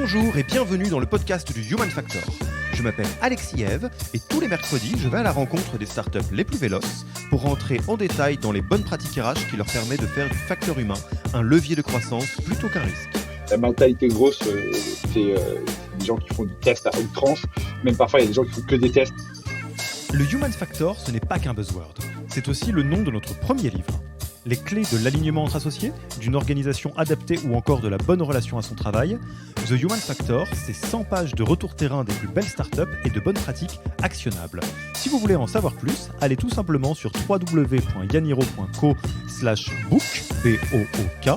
Bonjour et bienvenue dans le podcast du Human Factor. Je m'appelle Alexis Eve et tous les mercredis, je vais à la rencontre des startups les plus véloces pour rentrer en détail dans les bonnes pratiques RH qui leur permettent de faire du facteur humain un levier de croissance plutôt qu'un risque. La mentalité grosse, c'est des gens qui font du test à outrance. Même parfois, il y a des gens qui font que des tests. Le Human Factor, ce n'est pas qu'un buzzword. C'est aussi le nom de notre premier livre. Les clés de l'alignement entre associés, d'une organisation adaptée ou encore de la bonne relation à son travail. The Human Factor, c'est 100 pages de retour terrain des plus belles startups et de bonnes pratiques actionnables. Si vous voulez en savoir plus, allez tout simplement sur www.yaniro.co/book, B-O-O-K.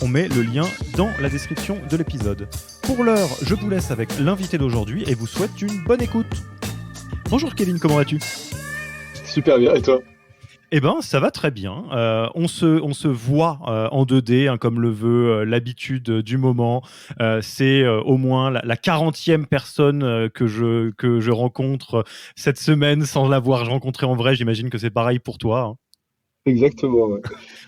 On met le lien dans la description de l'épisode. Pour l'heure, je vous laisse avec l'invité d'aujourd'hui et vous souhaite une bonne écoute. Bonjour Kevin, comment vas-tu ? Super bien, et toi ? Eh ben, ça va très bien. On se voit en 2D, comme le veut l'habitude du moment. C'est au moins la 40e personne que je rencontre cette semaine sans l'avoir rencontrée en vrai. J'imagine que c'est pareil pour toi, hein. Exactement, ouais.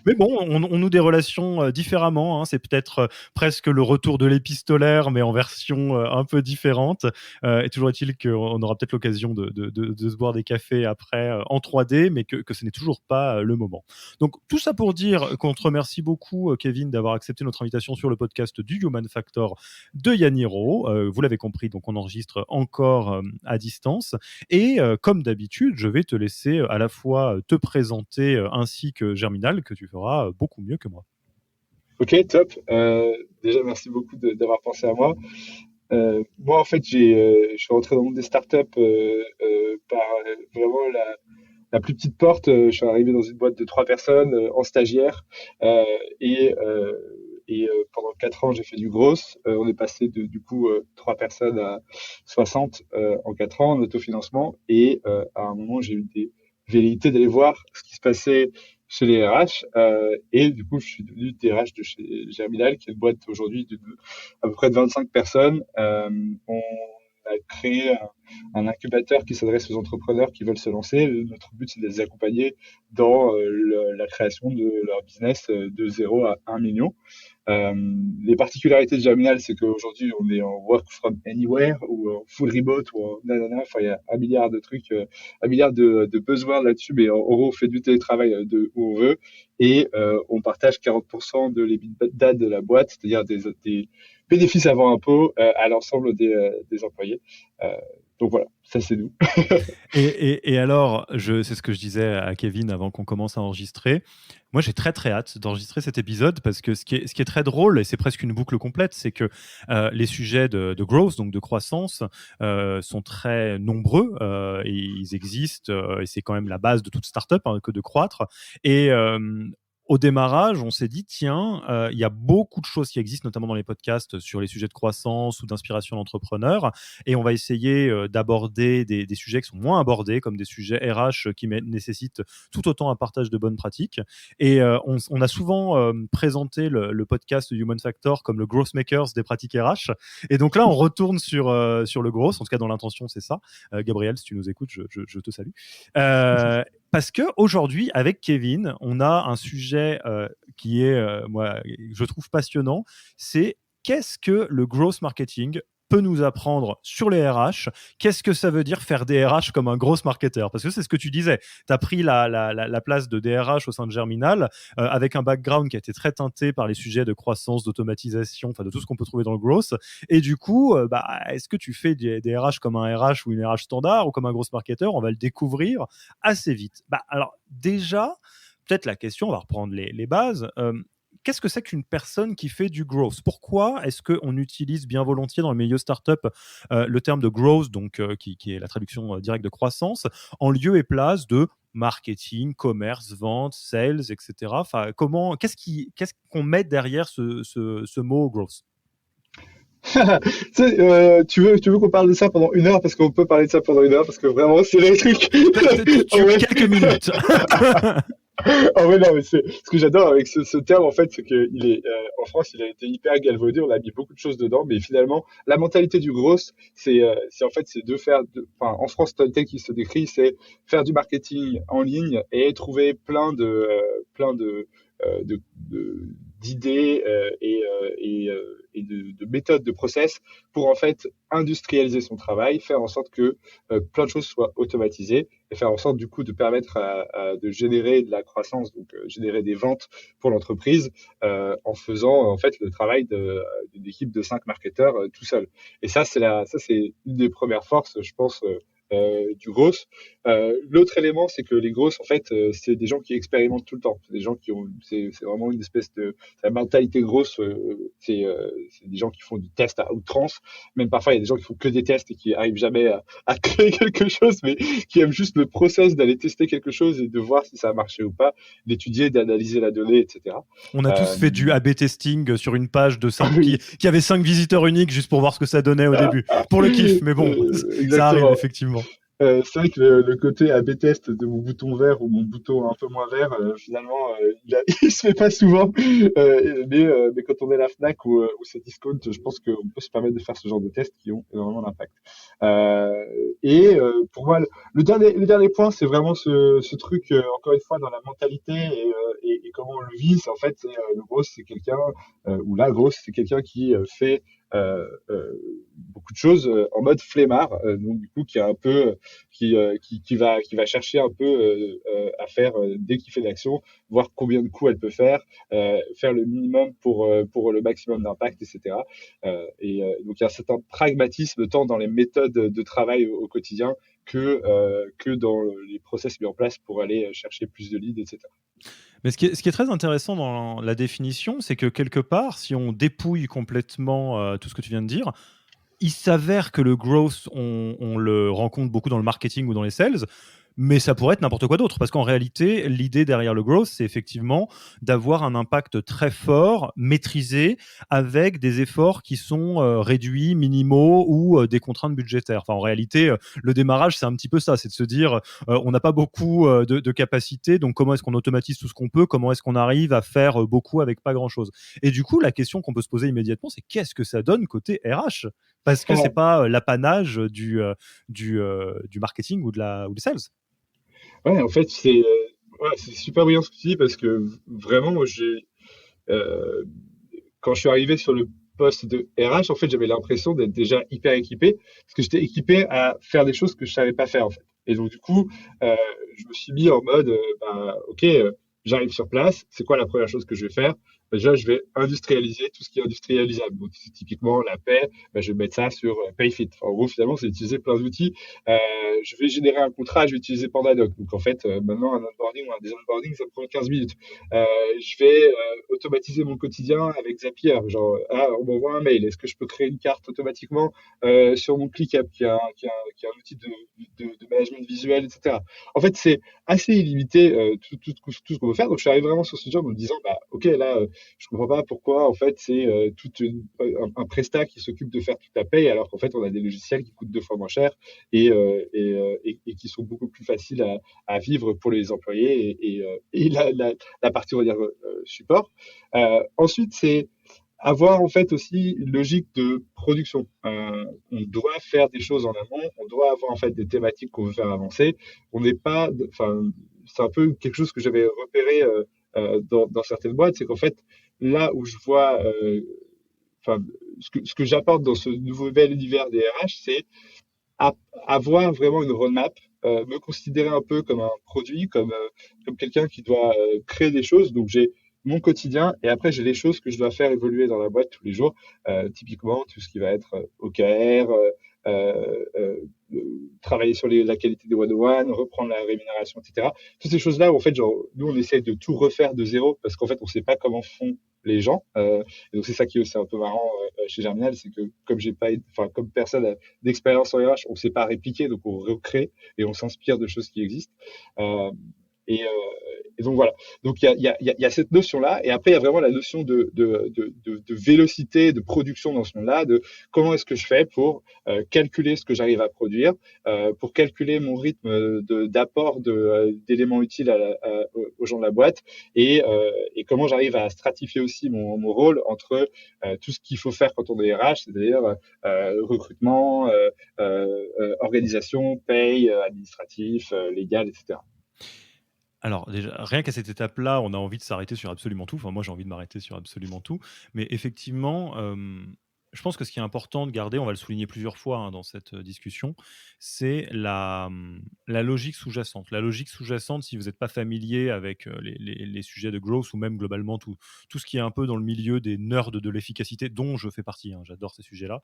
Mais bon, on noue des relations différemment, hein. C'est peut-être presque le retour de l'épistolaire, mais en version un peu différente. Et toujours est-il qu'on aura peut-être l'occasion de se boire des cafés après en 3D, mais que ce n'est toujours pas le moment. Donc, tout ça pour dire qu'on te remercie beaucoup, Kevin, d'avoir accepté notre invitation sur le podcast du Human Factor de Yaniro. Vous l'avez compris, donc on enregistre encore à distance. Et comme d'habitude, je vais te laisser à la fois te présenter ainsi que Germinal, que tu feras beaucoup mieux que moi. Ok, top. Déjà, merci beaucoup d'avoir pensé à moi. Moi, en fait, je suis rentré dans le monde des startups par vraiment la plus petite porte. Je suis arrivé dans une boîte de 3 personnes en stagiaire et pendant 4 ans, j'ai fait du gros. On est passé du coup 3 personnes à 60 en 4 ans en autofinancement et à un moment, j'ai eu des velléités d'aller voir ce qui se passait chez les RH et du coup, je suis devenu DRH de chez Germinal, qui est une boîte aujourd'hui à peu près de 25 personnes. On a créé un incubateur qui s'adresse aux entrepreneurs qui veulent se lancer. Notre but, c'est de les accompagner dans la création de leur business de 0 à 1 million. Les particularités de Germinal, c'est qu'aujourd'hui, on est en work from anywhere ou en full remote ou en nanana. Enfin, il y a un milliard de trucs, un milliard de buzzwords là-dessus, mais en gros, on fait du télétravail de où on veut et on partage 40% de l'EBITDA de la boîte, c'est-à-dire des bénéfices avant impôt à l'ensemble des employés. Donc voilà, ça c'est nous. Et alors, c'est ce que je disais à Kevin avant qu'on commence à enregistrer. Moi, j'ai très très hâte d'enregistrer cet épisode parce que ce qui est très drôle, et c'est presque une boucle complète, c'est que les sujets de growth, donc de croissance, sont très nombreux et ils existent et c'est quand même la base de toute startup, que de croître. Et au démarrage, on s'est dit, tiens, il y a beaucoup de choses qui existent, notamment dans les podcasts, sur les sujets de croissance ou d'inspiration d'entrepreneurs. Et on va essayer d'aborder des sujets qui sont moins abordés, comme des sujets RH qui nécessitent tout autant un partage de bonnes pratiques. Et on a souvent présenté le podcast Human Factor comme le Growth Makers des pratiques RH. Et donc là, on retourne sur le growth. En tout cas, dans l'intention, c'est ça. Gabriel, si tu nous écoutes, je te salue. Parce que aujourd'hui, avec Kevin, on a un sujet qui est, moi, je trouve passionnant. C'est qu'est-ce que le growth marketing peut nous apprendre sur les RH? Qu'est-ce que ça veut dire faire des RH comme un growth marketeur? Parce que c'est ce que tu disais. Tu as pris la place de DRH au sein de Germinal avec un background qui a été très teinté par les sujets de croissance, d'automatisation, enfin de tout ce qu'on peut trouver dans le growth. Et du coup, est-ce que tu fais des RH comme un RH ou une RH standard ou comme un growth marketeur? On va le découvrir assez vite. Alors déjà, peut-être la question, on va reprendre les bases. Qu'est-ce que c'est qu'une personne qui fait du growth? Pourquoi est-ce qu'on utilise bien volontiers dans le milieu startup le terme de growth, donc, qui est la traduction directe de croissance, en lieu et place de marketing, commerce, vente, sales, etc. Enfin, qu'est-ce qu'on met derrière ce mot growth? Tu veux qu'on parle de ça pendant 1 heure parce qu'on peut parler de ça pendant 1 heure parce que vraiment c'est les trucs. Tu as quelques minutes. Ah ouais, non, mais ce que j'adore avec ce terme, en fait, c'est que en France, il a été hyper galvaudé, on a mis beaucoup de choses dedans, mais finalement, la mentalité du gros, en fait, c'est enfin, en France, tel qu'il se décrit, c'est faire du marketing en ligne et trouver plein de d'idées de méthodes, de process pour en fait industrialiser son travail, faire en sorte que plein de choses soient automatisées et faire en sorte du coup de permettre de générer de la croissance, donc générer des ventes pour l'entreprise en faisant en fait le travail d'une équipe de 5 marketeurs tout seul. Et ça c'est une des premières forces, je pense. Du growth. L'autre élément, c'est que les grosses, en fait, c'est des gens qui expérimentent tout le temps. C'est des gens qui ont, c'est vraiment une espèce de la mentalité grosse. C'est des gens qui font du test à outrance. Même parfois, il y a des gens qui font que des tests et qui arrivent jamais à créer quelque chose, mais qui aiment juste le process d'aller tester quelque chose et de voir si ça a marché ou pas, d'étudier, d'analyser la donnée, etc. On a tous Euh, fait du A/B testing sur une page de 5 oui, qui avait 5 visiteurs uniques juste pour voir ce que ça donnait au début. Pour le kiff, mais bon, ça arrive exactement. effectivement. C'est vrai que le côté A/B test de mon bouton vert ou mon bouton un peu moins vert, finalement, il se fait pas souvent. Mais quand on est à la Fnac ou Cdiscount, je pense qu'on peut se permettre de faire ce genre de tests qui ont énormément d'impact. Pour moi, le dernier point, c'est vraiment ce truc, encore une fois, dans la mentalité et comment on le vit. C'est en fait, le gros, c'est quelqu'un, ou la grosse, c'est quelqu'un qui fait euh, euh, beaucoup de choses en mode flemmard, donc du coup qui est un peu qui va chercher un peu à faire dès qu'il fait l'action, voir combien de coups elle peut faire le minimum pour le maximum d'impact, etc. Donc il y a un certain pragmatisme tant dans les méthodes de travail au quotidien que dans les process mis en place pour aller chercher plus de leads, etc. Mais ce qui est très intéressant dans la définition, c'est que quelque part, si on dépouille complètement tout ce que tu viens de dire, il s'avère que le growth, on le rencontre beaucoup dans le marketing ou dans les sales, mais ça pourrait être n'importe quoi d'autre. Parce qu'en réalité, l'idée derrière le growth, c'est effectivement d'avoir un impact très fort, maîtrisé, avec des efforts qui sont réduits, minimaux ou des contraintes budgétaires. Enfin, en réalité, le démarrage, c'est un petit peu ça. C'est de se dire, on n'a pas beaucoup de capacité, donc comment est-ce qu'on automatise tout ce qu'on peut? Comment est-ce qu'on arrive à faire beaucoup avec pas grand-chose? Et du coup, la question qu'on peut se poser immédiatement, c'est qu'est-ce que ça donne côté RH? Parce que c'est pas l'apanage du marketing ou des sales. Ouais, en fait, c'est super brillant ce que tu dis parce que vraiment, moi, euh, quand je suis arrivé sur le poste de RH, en fait, j'avais l'impression d'être déjà hyper équipé parce que j'étais équipé à faire des choses que je savais pas faire, en fait. Et donc, du coup, je me suis mis en mode, OK, j'arrive sur place, c'est quoi la première chose que je vais faire? Déjà, je vais industrialiser tout ce qui est industrialisable. Donc, typiquement, la paie, je vais mettre ça sur Payfit. En gros, finalement, c'est utiliser plein d'outils. Euh, je vais générer un contrat, je vais utiliser Pandadoc. Donc, en fait, maintenant, un onboarding ou un onboarding, ça me prend 15 minutes. Je vais automatiser mon quotidien avec Zapier. Genre, on m'envoie un mail. Est-ce que je peux créer une carte automatiquement sur mon ClickUp, qui est un outil de management visuel, etc. En fait, c'est assez illimité tout ce qu'on peut faire. Donc, je suis arrivé vraiment sur ce job en me disant, OK, là, je comprends pas pourquoi, en fait, c'est un prestat qui s'occupe de faire toute la paye, alors qu'en fait, on a des logiciels qui coûtent 2 fois moins cher et qui sont beaucoup plus faciles à vivre pour les employés et la partie, on va dire, support. Ensuite, c'est avoir en fait aussi une logique de production. On doit faire des choses en amont, on doit avoir en fait des thématiques qu'on veut faire avancer. On n'est pas, enfin, c'est un peu quelque chose que j'avais repéré dans certaines boîtes, c'est qu'en fait là où je vois, enfin, ce que j'apporte dans ce nouvel univers des RH, c'est à- avoir vraiment une roadmap, me considérer un peu comme un produit, comme quelqu'un qui doit créer des choses. Donc j'ai mon quotidien et après j'ai les choses que je dois faire évoluer dans la boîte tous les jours. Typiquement tout ce qui va être OKR, euh, euh, travailler sur la qualité des one-on-one, reprendre la rémunération, etc. Toutes ces choses-là où en fait genre, nous on essaie de tout refaire de zéro parce qu'en fait on ne sait pas comment font les gens. Et donc c'est ça qui est aussi un peu marrant chez Germinal, c'est que comme j'ai pas, enfin comme personne d'expérience en RH, on ne sait pas répliquer, donc on recrée et on s'inspire de choses qui existent. Euh, et, euh, et donc voilà. Donc il y a cette notion-là, et après il y a vraiment la notion de vélocité, de production dans ce monde-là, de comment est-ce que je fais pour calculer ce que j'arrive à produire, pour calculer mon rythme d'apport d'éléments utiles aux gens de la boîte, et comment j'arrive à stratifier aussi mon rôle entre tout ce qu'il faut faire quand on est RH, c'est-à-dire recrutement, organisation, paye, administratif, légal, etc. Alors déjà, rien qu'à cette étape-là, on a envie de s'arrêter sur absolument tout. Enfin, moi, j'ai envie de m'arrêter sur absolument tout. Mais effectivement, je pense que ce qui est important de garder, on va le souligner plusieurs fois, hein, dans cette, discussion, c'est la logique sous-jacente. La logique sous-jacente, si vous n'êtes pas familier avec, les sujets de growth ou même globalement tout ce qui est un peu dans le milieu des nerds de l'efficacité, dont je fais partie, hein, j'adore ces sujets-là.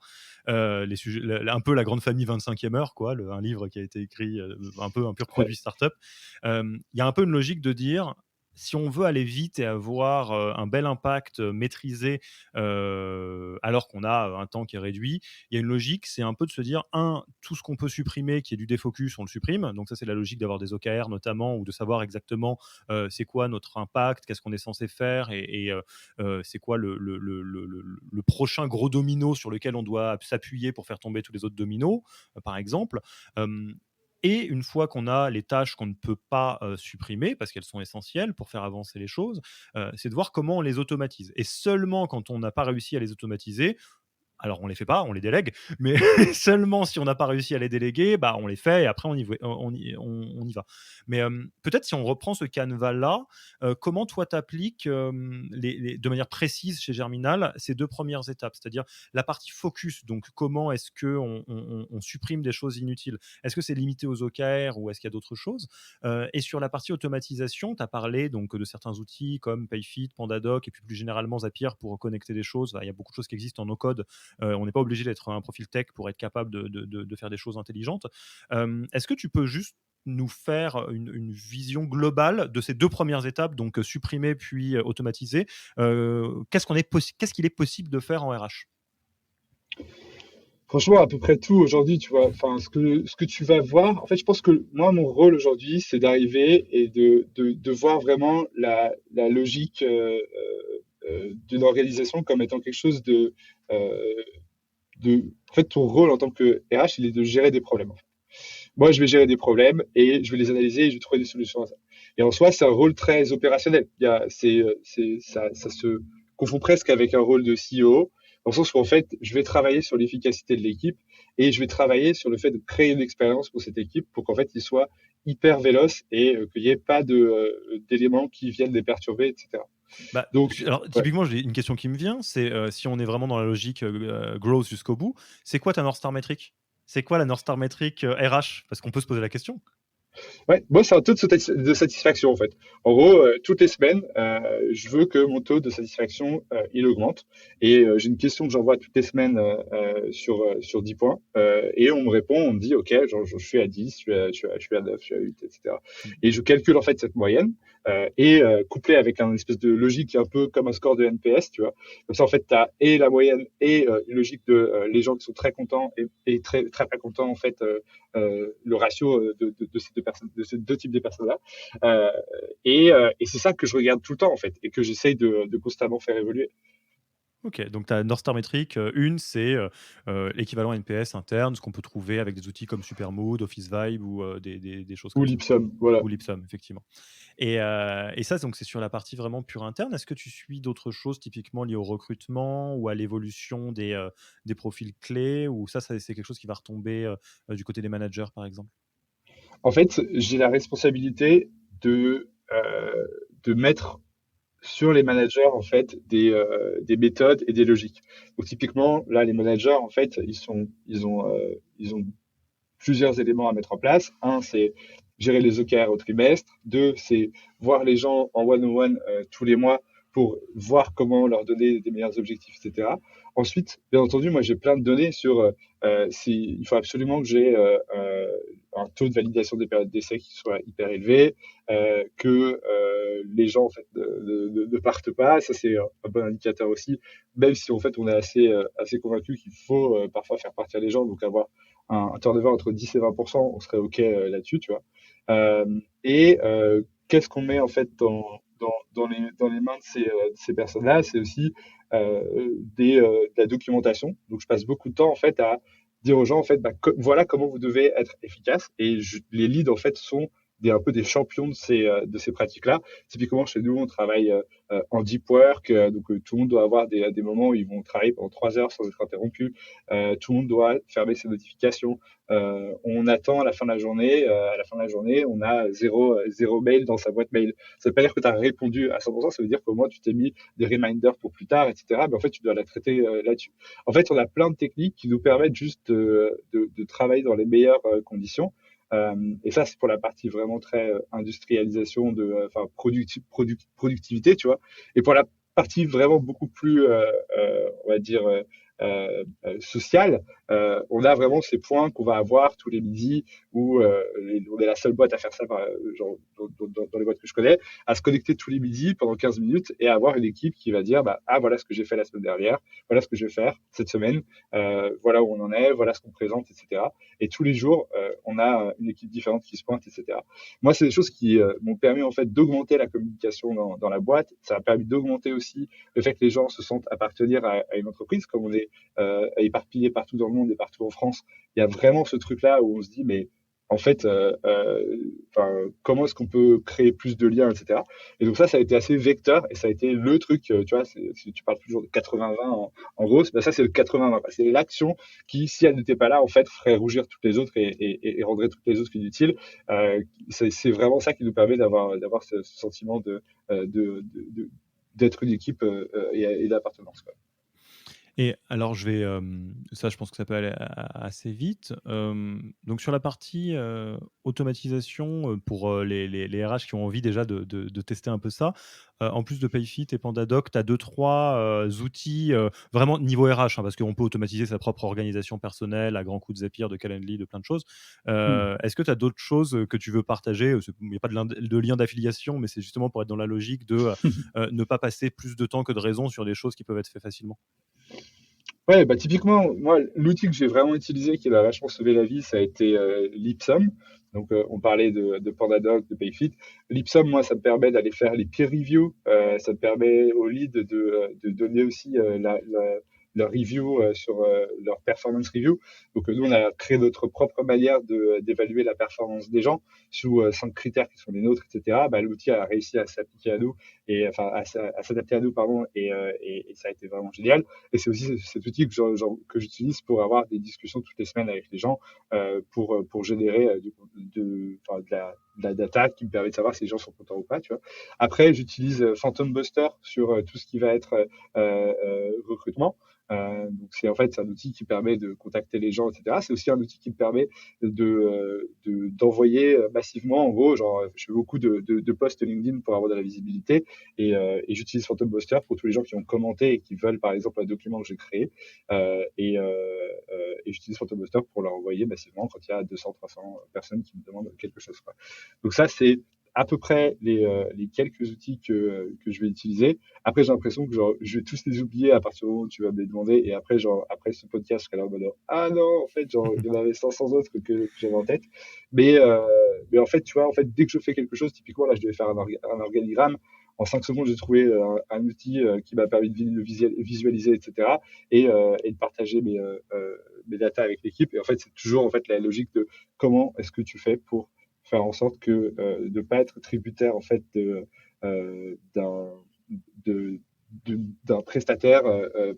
Les sujets un peu la grande famille 25e heure, quoi, un livre qui a été écrit, un peu un pur Ouais, produit startup. Il y a un peu une logique de dire, si on veut aller vite et avoir un bel impact maîtrisé, alors qu'on a un temps qui est réduit, il y a une logique, c'est un peu de se dire, tout ce qu'on peut supprimer, qui est du défocus, on le supprime. Donc ça, c'est la logique d'avoir des OKR notamment, ou de savoir exactement c'est quoi notre impact, qu'est-ce qu'on est censé faire, et c'est quoi le prochain gros domino sur lequel on doit s'appuyer pour faire tomber tous les autres dominos, par exemple. Euh, et une fois qu'on a les tâches qu'on ne peut pas supprimer, parce qu'elles sont essentielles pour faire avancer les choses, c'est de voir comment on les automatise. Et seulement quand on n'a pas réussi à les automatiser, alors on les fait pas, on les délègue, mais seulement si on n'a pas réussi à les déléguer, bah on les fait et après on y va. Mais peut-être si on reprend ce canevas-là, comment toi t'appliques de manière précise chez Germinal ces deux premières étapes, c'est-à-dire la partie focus, donc comment est-ce que on supprime des choses inutiles, est-ce que c'est limité aux OKR ou est-ce qu'il y a d'autres choses, et sur la partie automatisation, tu as parlé donc de certains outils comme Payfit, Pandadoc et puis plus généralement Zapier pour connecter des choses. Il y a beaucoup de choses qui existent en no-code. On n'est pas obligé d'être un profil tech pour être capable de faire des choses intelligentes. Est-ce que tu peux juste nous faire une vision globale de ces deux premières étapes, donc supprimer puis automatiser. Qu'est-ce qu'il est possible de faire en RH? franchement, à peu près tout aujourd'hui, tu vois. Enfin, ce que tu vas voir, en fait, je pense que moi, mon rôle aujourd'hui, c'est d'arriver et de voir vraiment la logique d'une organisation comme étant quelque chose euh, en fait, ton rôle en tant que RH, il est de gérer des problèmes. Moi, je vais gérer des problèmes et je vais les analyser et je vais trouver des solutions à ça. Et en soi, c'est un rôle très opérationnel. Ça se confond presque avec un rôle de CEO, dans le sens où, en fait, je vais travailler sur l'efficacité de l'équipe et je vais travailler sur le fait de créer une expérience pour cette équipe pour qu'en fait, il soit hyper véloce et qu'il n'y ait pas d'éléments qui viennent les perturber, etc. Bah, Donc, alors, ouais. typiquement, j'ai une question qui me vient, c'est si on est vraiment dans la logique growth jusqu'au bout, c'est quoi ta North Star Metric? C'est quoi la North Star Metric RH? Parce qu'on peut se poser la question. Ouais, moi, c'est un taux de satisfaction, en fait. En gros, toutes les semaines, je veux que mon taux de satisfaction, il augmente. Et j'ai une question que j'envoie toutes les semaines sur 10 points. Et on me répond, on me dit, OK, genre, je suis à 10, je suis à 9, je suis à 8, etc. Et je calcule, en fait, cette moyenne. Couplé avec un espèce de logique un peu comme un score de NPS, tu vois. Comme ça, en fait, tu as et la moyenne et une logique de les gens qui sont très contents et très, très pas contents, en fait, le ratio de ces deux personnes, de ces deux types de personnes-là. Et c'est ça que je regarde tout le temps, en fait, et que j'essaye de constamment faire évoluer. Ok, donc ta North Star Metric, une, c'est l'équivalent NPS interne, ce qu'on peut trouver avec des outils comme Supermood, Office Vibe ou des choses Ou comme ça. l'Ipsum, voilà. Ou Lipsum, effectivement. Et ça, donc, c'est sur la partie vraiment pure interne. Est-ce que tu suis d'autres choses typiquement liées au recrutement ou à l'évolution des profils clés, ou ça, c'est quelque chose qui va retomber du côté des managers, par exemple? En fait, j'ai la responsabilité de mettre sur les managers en fait des méthodes et des logiques. Donc typiquement là les managers en fait ils ont plusieurs éléments à mettre en place. Un, c'est gérer les OKR au trimestre. Deux, c'est voir les gens en one-on-one tous les mois pour voir comment leur donner des meilleurs objectifs, etc. Ensuite, bien entendu, moi j'ai plein de données sur il faut absolument que j'ai un taux de validation des périodes d'essai qui soit hyper élevé, que les gens en fait ne partent pas. Ça c'est un bon indicateur aussi, même si en fait on est assez convaincu qu'il faut parfois faire partir les gens, donc avoir un turnover entre 10 et 20%, on serait OK là-dessus, tu vois. Qu'est-ce qu'on met en fait dans les mains de ces personnes-là? C'est aussi de la documentation. Donc, je passe beaucoup de temps en fait à dire aux gens en fait, voilà comment vous devez être efficace. Et les leads en fait sont un peu des champions de ces pratiques-là. Typiquement, chez nous, on travaille en deep work, donc tout le monde doit avoir des moments où ils vont travailler pendant 3 heures sans être interrompu. Tout le monde doit fermer ses notifications. On attend à la fin de la journée. À la fin de la journée, on a zéro mail dans sa boîte mail. Ça veut pas dire que tu as répondu à 100%, ça veut dire qu'au moins tu t'es mis des reminders pour plus tard, etc. Mais en fait, tu dois la traiter là-dessus. En fait, on a plein de techniques qui nous permettent juste de travailler dans les meilleures conditions. Et ça, c'est pour la partie vraiment très industrialisation enfin, productivité, tu vois. Et pour la partie vraiment beaucoup plus, on va dire, sociale, on a vraiment ces points qu'on va avoir tous les midis où on est la seule boîte à faire ça, genre, dans les boîtes que je connais, à se connecter tous les midis pendant 15 minutes et à avoir une équipe qui va dire, bah, ah, voilà ce que j'ai fait la semaine dernière, voilà ce que je vais faire cette semaine, voilà où on en est, voilà ce qu'on présente, etc. Et tous les jours, on a une équipe différente qui se pointe, etc. Moi, c'est des choses qui m'ont permis en fait d'augmenter la communication dans la boîte. Ça a permis d'augmenter aussi le fait que les gens se sentent appartenir à une entreprise, comme on est éparpillé partout dans le monde et partout en France. Il y a vraiment ce truc-là où on se dit, mais en fait, comment est-ce qu'on peut créer plus de liens, etc. Et donc ça a été assez vecteur et ça a été le truc, tu vois, si tu parles toujours de 80-20 en gros, ben ça c'est le 80-20. C'est l'action qui, si elle n'était pas là, en fait, ferait rougir toutes les autres et rendrait toutes les autres inutiles. C'est vraiment ça qui nous permet d'avoir ce sentiment d'être une équipe et d'appartenance, quoi. Et alors, ça, je pense que ça peut aller assez vite. Donc, sur la partie automatisation pour les RH qui ont envie déjà de tester un peu ça, en plus de Payfit et Pandadoc, tu as deux, trois outils vraiment niveau RH, hein, parce qu'on peut automatiser sa propre organisation personnelle à grands coups de Zapier, de Calendly, de plein de choses. Hmm. Est-ce que tu as d'autres choses que tu veux partager? Il n'y a pas de lien d'affiliation, mais c'est justement pour être dans la logique de ne pas passer plus de temps que de raison sur des choses qui peuvent être faites facilement. Ouais, bah typiquement, moi, l'outil que j'ai vraiment utilisé qui m'a vachement sauvé la vie, ça a été Lipsum. Donc, on parlait de Pandadoc, de Payfit. Lipsum, moi, ça me permet d'aller faire les peer reviews. Ça me permet au lead de donner aussi leur review sur leur performance review. Donc, nous, on a créé notre propre manière d'évaluer la performance des gens sous 5 critères qui sont les nôtres, etc. Bah, l'outil a réussi à s'appliquer à nous et enfin à s'adapter à nous, pardon, et ça a été vraiment génial. Et c'est aussi cet outil que j'utilise pour avoir des discussions toutes les semaines avec les gens pour générer de la data qui me permet de savoir si les gens sont contents ou pas. Tu vois. Après, j'utilise Phantom Buster sur tout ce qui va être recrutement. Donc c'est en fait c'est un outil qui permet de contacter les gens, etc. C'est aussi un outil qui me permet d'envoyer massivement, en gros, genre je fais beaucoup de posts LinkedIn pour avoir de la visibilité et j'utilise Phantom Buster pour tous les gens qui ont commenté et qui veulent par exemple un document que j'ai créé et j'utilise Phantom Buster pour leur envoyer massivement quand il y a 200-300 personnes qui me demandent quelque chose, quoi. Donc ça c'est à peu près les quelques outils que je vais utiliser. Après, j'ai l'impression que genre, je vais tous les oublier à partir du moment où tu vas me les demander. Et après, genre, après ce podcast, je serai là en mode ah non, en fait, genre, il y en avait 500 autres que j'avais en tête. Mais, euh, mais en fait, tu vois, en fait, dès que je fais quelque chose, typiquement, là, je devais faire un organigramme. En 5 secondes, j'ai trouvé un outil qui m'a permis de visualiser, etc. Et de partager mes datas avec l'équipe. Et en fait, c'est toujours en fait la logique de comment est-ce que tu fais pour faire en sorte que de ne pas être tributaire en fait d'un de, d'un prestataire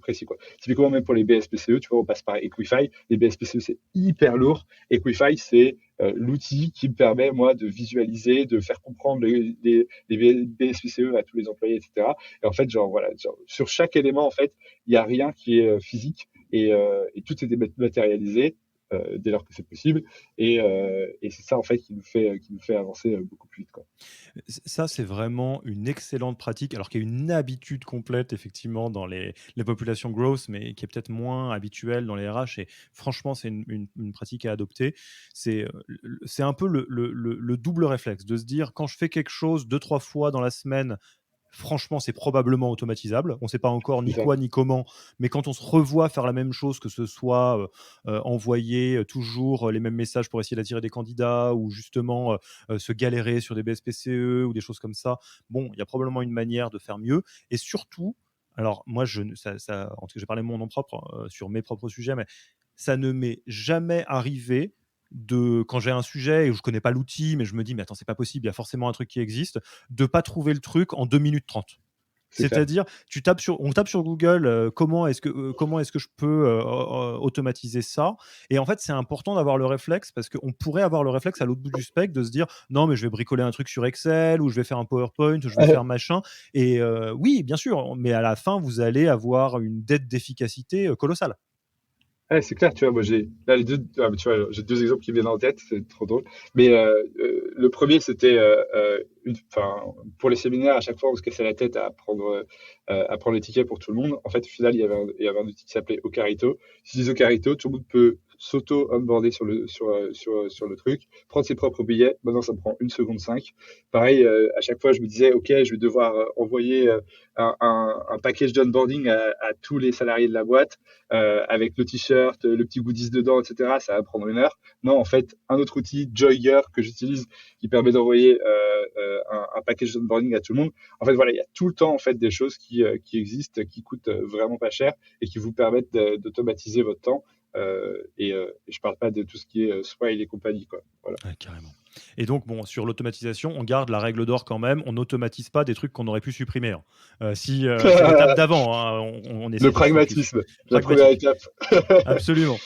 précis, quoi. Typiquement même pour les BSPCE, tu vois, on passe par Equify. Les BSPCE c'est hyper lourd. Equify c'est l'outil qui me permet moi de visualiser, de faire comprendre les BSPCE à tous les employés, etc. Et en fait genre voilà, genre, sur chaque élément en fait il n'y a rien qui est physique et tout est dématérialisé dès lors que c'est possible. Et c'est ça en fait qui nous fait avancer beaucoup plus vite, quoi. Ça, c'est vraiment une excellente pratique, alors qu'il y a une habitude complète, effectivement, dans les populations growth, mais qui est peut-être moins habituelle dans les RH. Et franchement, c'est une pratique à adopter. C'est un peu le double réflexe de se dire, quand je fais quelque chose deux, trois fois dans la semaine, franchement, c'est probablement automatisable. On ne sait pas encore C'est ni ça. quoi ni comment, mais quand on se revoit faire la même chose, que ce soit envoyer toujours les mêmes messages pour essayer d'attirer des candidats ou justement se galérer sur des BSPCE ou des choses comme ça, bon, il y a probablement une manière de faire mieux. Et surtout, alors moi, en tout cas, j'ai parlé de mon nom propre sur mes propres sujets, mais ça ne m'est jamais arrivé quand j'ai un sujet et où je connais pas l'outil, mais je me dis, mais attends, c'est pas possible, il y a forcément un truc qui existe, de pas trouver le truc en 2 minutes 30. C'est clair. C'est-à-dire, on tape sur Google, comment est-ce que je peux automatiser ça. Et en fait, c'est important d'avoir le réflexe parce qu'on pourrait avoir le réflexe à l'autre bout du spectre de se dire non, mais je vais bricoler un truc sur Excel ou je vais faire un PowerPoint ou je vais faire machin. Et oui, bien sûr, mais à la fin, vous allez avoir une dette d'efficacité colossale. Ouais, c'est clair, tu vois, moi j'ai là les deux, tu vois, j'ai deux exemples qui me viennent en tête, c'est trop drôle. Mais le premier, c'était, enfin, pour les séminaires, à chaque fois, on se cassait la tête à prendre les tickets pour tout le monde. En fait, au final, il y avait un outil qui s'appelait Ocarito. Si je dis Ocarito, tout le monde peut s'auto-onboarder sur le truc, prendre ses propres billets. Maintenant, ça me prend 1 seconde 5. Pareil, à chaque fois, je me disais, OK, je vais devoir envoyer un package d'onboarding à tous les salariés de la boîte avec le t-shirt, le petit goodies dedans, etc. Ça va prendre 1 heure. Non, en fait, un autre outil, Joyer, que j'utilise, qui permet d'envoyer un package d'onboarding à tout le monde. En fait, voilà, il y a tout le temps en fait des choses qui existent, qui coûtent vraiment pas cher et qui vous permettent d'automatiser votre temps. Et je parle pas de tout ce qui est Swile et compagnie, quoi. Voilà. Ouais, carrément. Et donc, bon, sur l'automatisation, on garde la règle d'or quand même. On n'automatise pas des trucs qu'on aurait pu supprimer, hein. Si c'est l'étape d'avant, hein, on Le essaie de focus. pragmatisme, la première Pragmatique. étape. Absolument.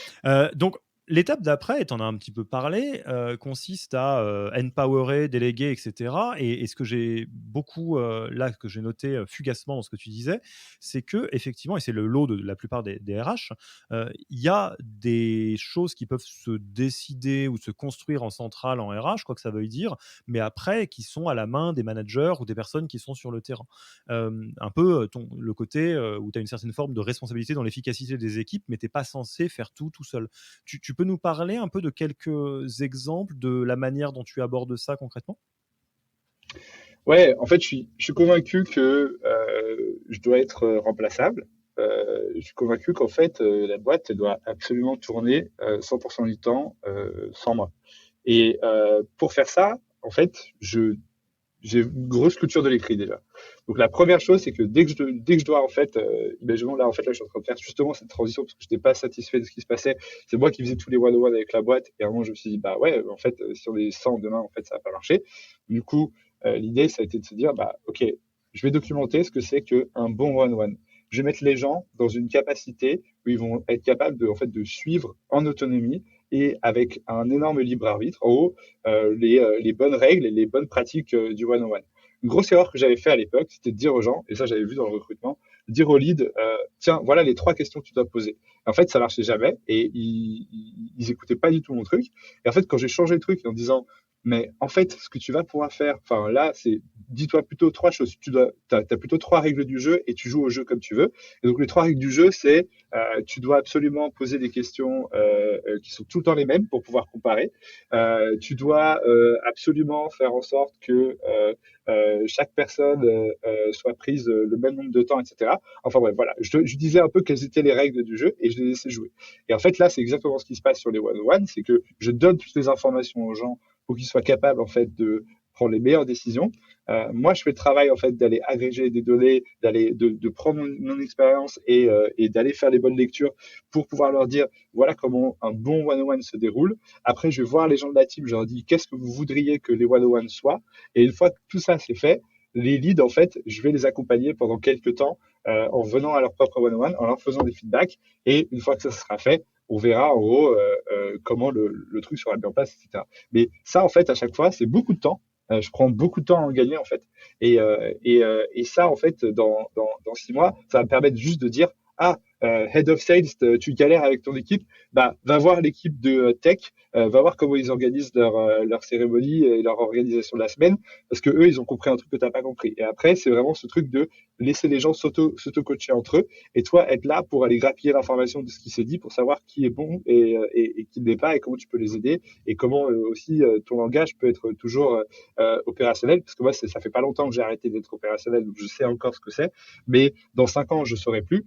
Donc, l'étape d'après, tu en as un petit peu parlé, consiste à empowerer, déléguer, etc. Et ce que j'ai beaucoup, là, que j'ai noté fugacement dans ce que tu disais, c'est que effectivement, et c'est le lot de la plupart des RH, il y a des choses qui peuvent se décider ou se construire en centrale en RH, quoi que ça veuille dire, mais après, qui sont à la main des managers ou des personnes qui sont sur le terrain. Un peu le côté où tu as une certaine forme de responsabilité dans l'efficacité des équipes, mais tu n'es pas censé faire tout seul. Tu peux nous parler un peu de quelques exemples de la manière dont tu abordes ça concrètement? Ouais, en fait, je suis convaincu que je dois être remplaçable. Je suis convaincu qu'en fait, la boîte elle doit absolument tourner 100% du temps sans moi. Et pour faire ça, en fait, j'ai une grosse culture de l'écrit déjà. Donc la première chose, c'est que dès que je dois en fait, imaginons là en fait là je suis en train de faire justement cette transition parce que je n'étais pas satisfait de ce qui se passait. C'est moi qui faisais tous les one-on-one avec la boîte et à un moment je me suis dit bah ouais en fait si on est 100 demain en fait ça va pas marcher. Du coup l'idée ça a été de se dire bah ok je vais documenter ce que c'est qu'un bon one-on-one. Je vais mettre les gens dans une capacité où ils vont être capables de en fait de suivre en autonomie et avec un énorme libre arbitre en haut les bonnes règles et les bonnes pratiques du one-on-one. Une grosse erreur que j'avais fait à l'époque, c'était de dire aux gens, et ça j'avais vu dans le recrutement, de dire aux leads, tiens, voilà les 3 questions que tu dois poser. En fait, ça marchait jamais et ils écoutaient pas du tout mon truc. Et en fait, quand j'ai changé le truc en disant, mais en fait, ce que tu vas pouvoir faire, enfin là, c'est dis-toi plutôt 3 choses. T'as plutôt 3 règles du jeu et tu joues au jeu comme tu veux. Et donc les 3 règles du jeu, c'est tu dois absolument poser des questions qui sont tout le temps les mêmes pour pouvoir comparer. Tu dois absolument faire en sorte que chaque personne soit prise le même nombre de temps, etc. Enfin bref, voilà. Je disais un peu quelles étaient les règles du jeu et je les laissais jouer. Et en fait, là, c'est exactement ce qui se passe sur les one-on-one, c'est que je donne toutes les informations aux gens pour qu'ils soient capables en fait de prendre les meilleures décisions. Moi, je fais le travail en fait d'aller agréger des données, de prendre mon expérience et d'aller faire les bonnes lectures pour pouvoir leur dire voilà comment un bon one-on-one se déroule. Après, je vais voir les gens de la team, je leur dis qu'est-ce que vous voudriez que les one-on-one soient. Et une fois que tout ça c'est fait, les leads en fait, je vais les accompagner pendant quelques temps en venant à leur propre one-on-one, en leur faisant des feedbacks. Et une fois que ça sera fait, on verra en gros comment le truc sera mis en place, etc. Mais ça, en fait, à chaque fois, c'est beaucoup de temps. Je prends beaucoup de temps à en gagner, en fait. Et ça, en fait, dans 6 mois, ça va me permettre juste de dire, ah, Head of Sales, tu galères avec ton équipe, bah, va voir l'équipe de tech, va voir comment ils organisent leur cérémonie et leur organisation de la semaine, parce que eux, ils ont compris un truc que tu n'as pas compris. Et après, c'est vraiment ce truc de laisser les gens s'auto-coacher entre eux, et toi, être là pour aller grappiller l'information de ce qui s'est dit, pour savoir qui est bon et qui ne l'est pas, et comment tu peux les aider, et comment aussi ton langage peut être toujours opérationnel, parce que moi, ça fait pas longtemps que j'ai arrêté d'être opérationnel, donc je sais encore ce que c'est, mais dans 5 ans, je saurai plus.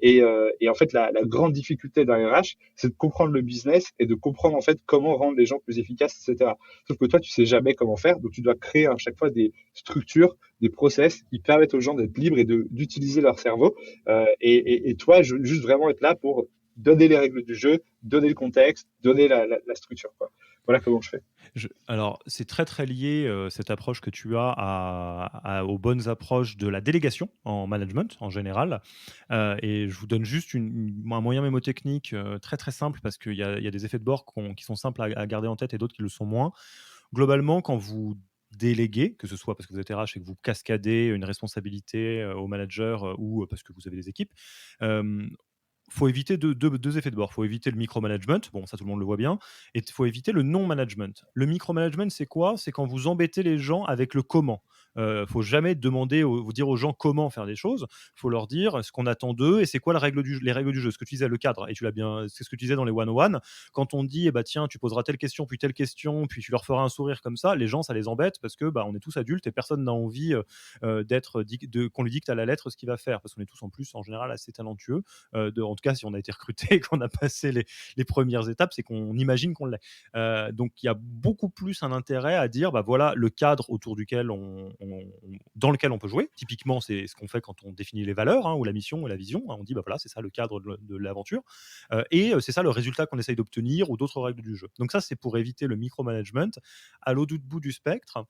Et en fait, la grande difficulté d'un RH, c'est de comprendre le business et de comprendre en fait comment rendre les gens plus efficaces, etc. Sauf que toi, tu sais jamais comment faire, donc tu dois créer à chaque fois des structures, des process qui permettent aux gens d'être libres et d'utiliser leur cerveau. Et toi, juste vraiment être là pour donner les règles du jeu, donner le contexte, donner la structure, quoi. Voilà comment je fais. Alors, c'est très très lié, cette approche que tu as aux bonnes approches de la délégation en management en général. Et je vous donne juste un moyen mémotechnique très très simple parce qu'il y a des effets de bord qui sont simples à garder en tête et d'autres qui le sont moins. Globalement, quand vous déléguez, que ce soit parce que vous êtes RH et que vous cascadez une responsabilité au manager ou parce que vous avez des équipes, euh, faut éviter deux effets de bord. Faut éviter le micromanagement, bon ça tout le monde le voit bien, et il faut éviter le non-management. Le micromanagement, c'est quoi? C'est quand vous embêtez les gens avec le comment. Faut jamais vous dire aux gens comment faire des choses. Faut leur dire ce qu'on attend d'eux et c'est quoi les règles du jeu. Ce que tu disais, le cadre, et tu l'as bien, c'est ce que tu disais dans les 101. Quand on dit, tiens, tu poseras telle question, puis tu leur feras un sourire comme ça, les gens, ça les embête parce que on est tous adultes et personne n'a envie qu'on lui dicte à la lettre ce qu'il va faire parce qu'on est tous en plus en général assez talentueux. En tout cas, si on a été recruté et qu'on a passé les premières étapes, c'est qu'on imagine qu'on l'est. Donc, il y a beaucoup plus un intérêt à dire, voilà le cadre autour duquel dans lequel on peut jouer. Typiquement, c'est ce qu'on fait quand on définit les valeurs, ou la mission ou la vision. On dit, voilà, c'est ça le cadre de l'aventure. Et c'est ça le résultat qu'on essaye d'obtenir ou d'autres règles du jeu. Donc ça, c'est pour éviter le micromanagement. À l'autre bout du spectre,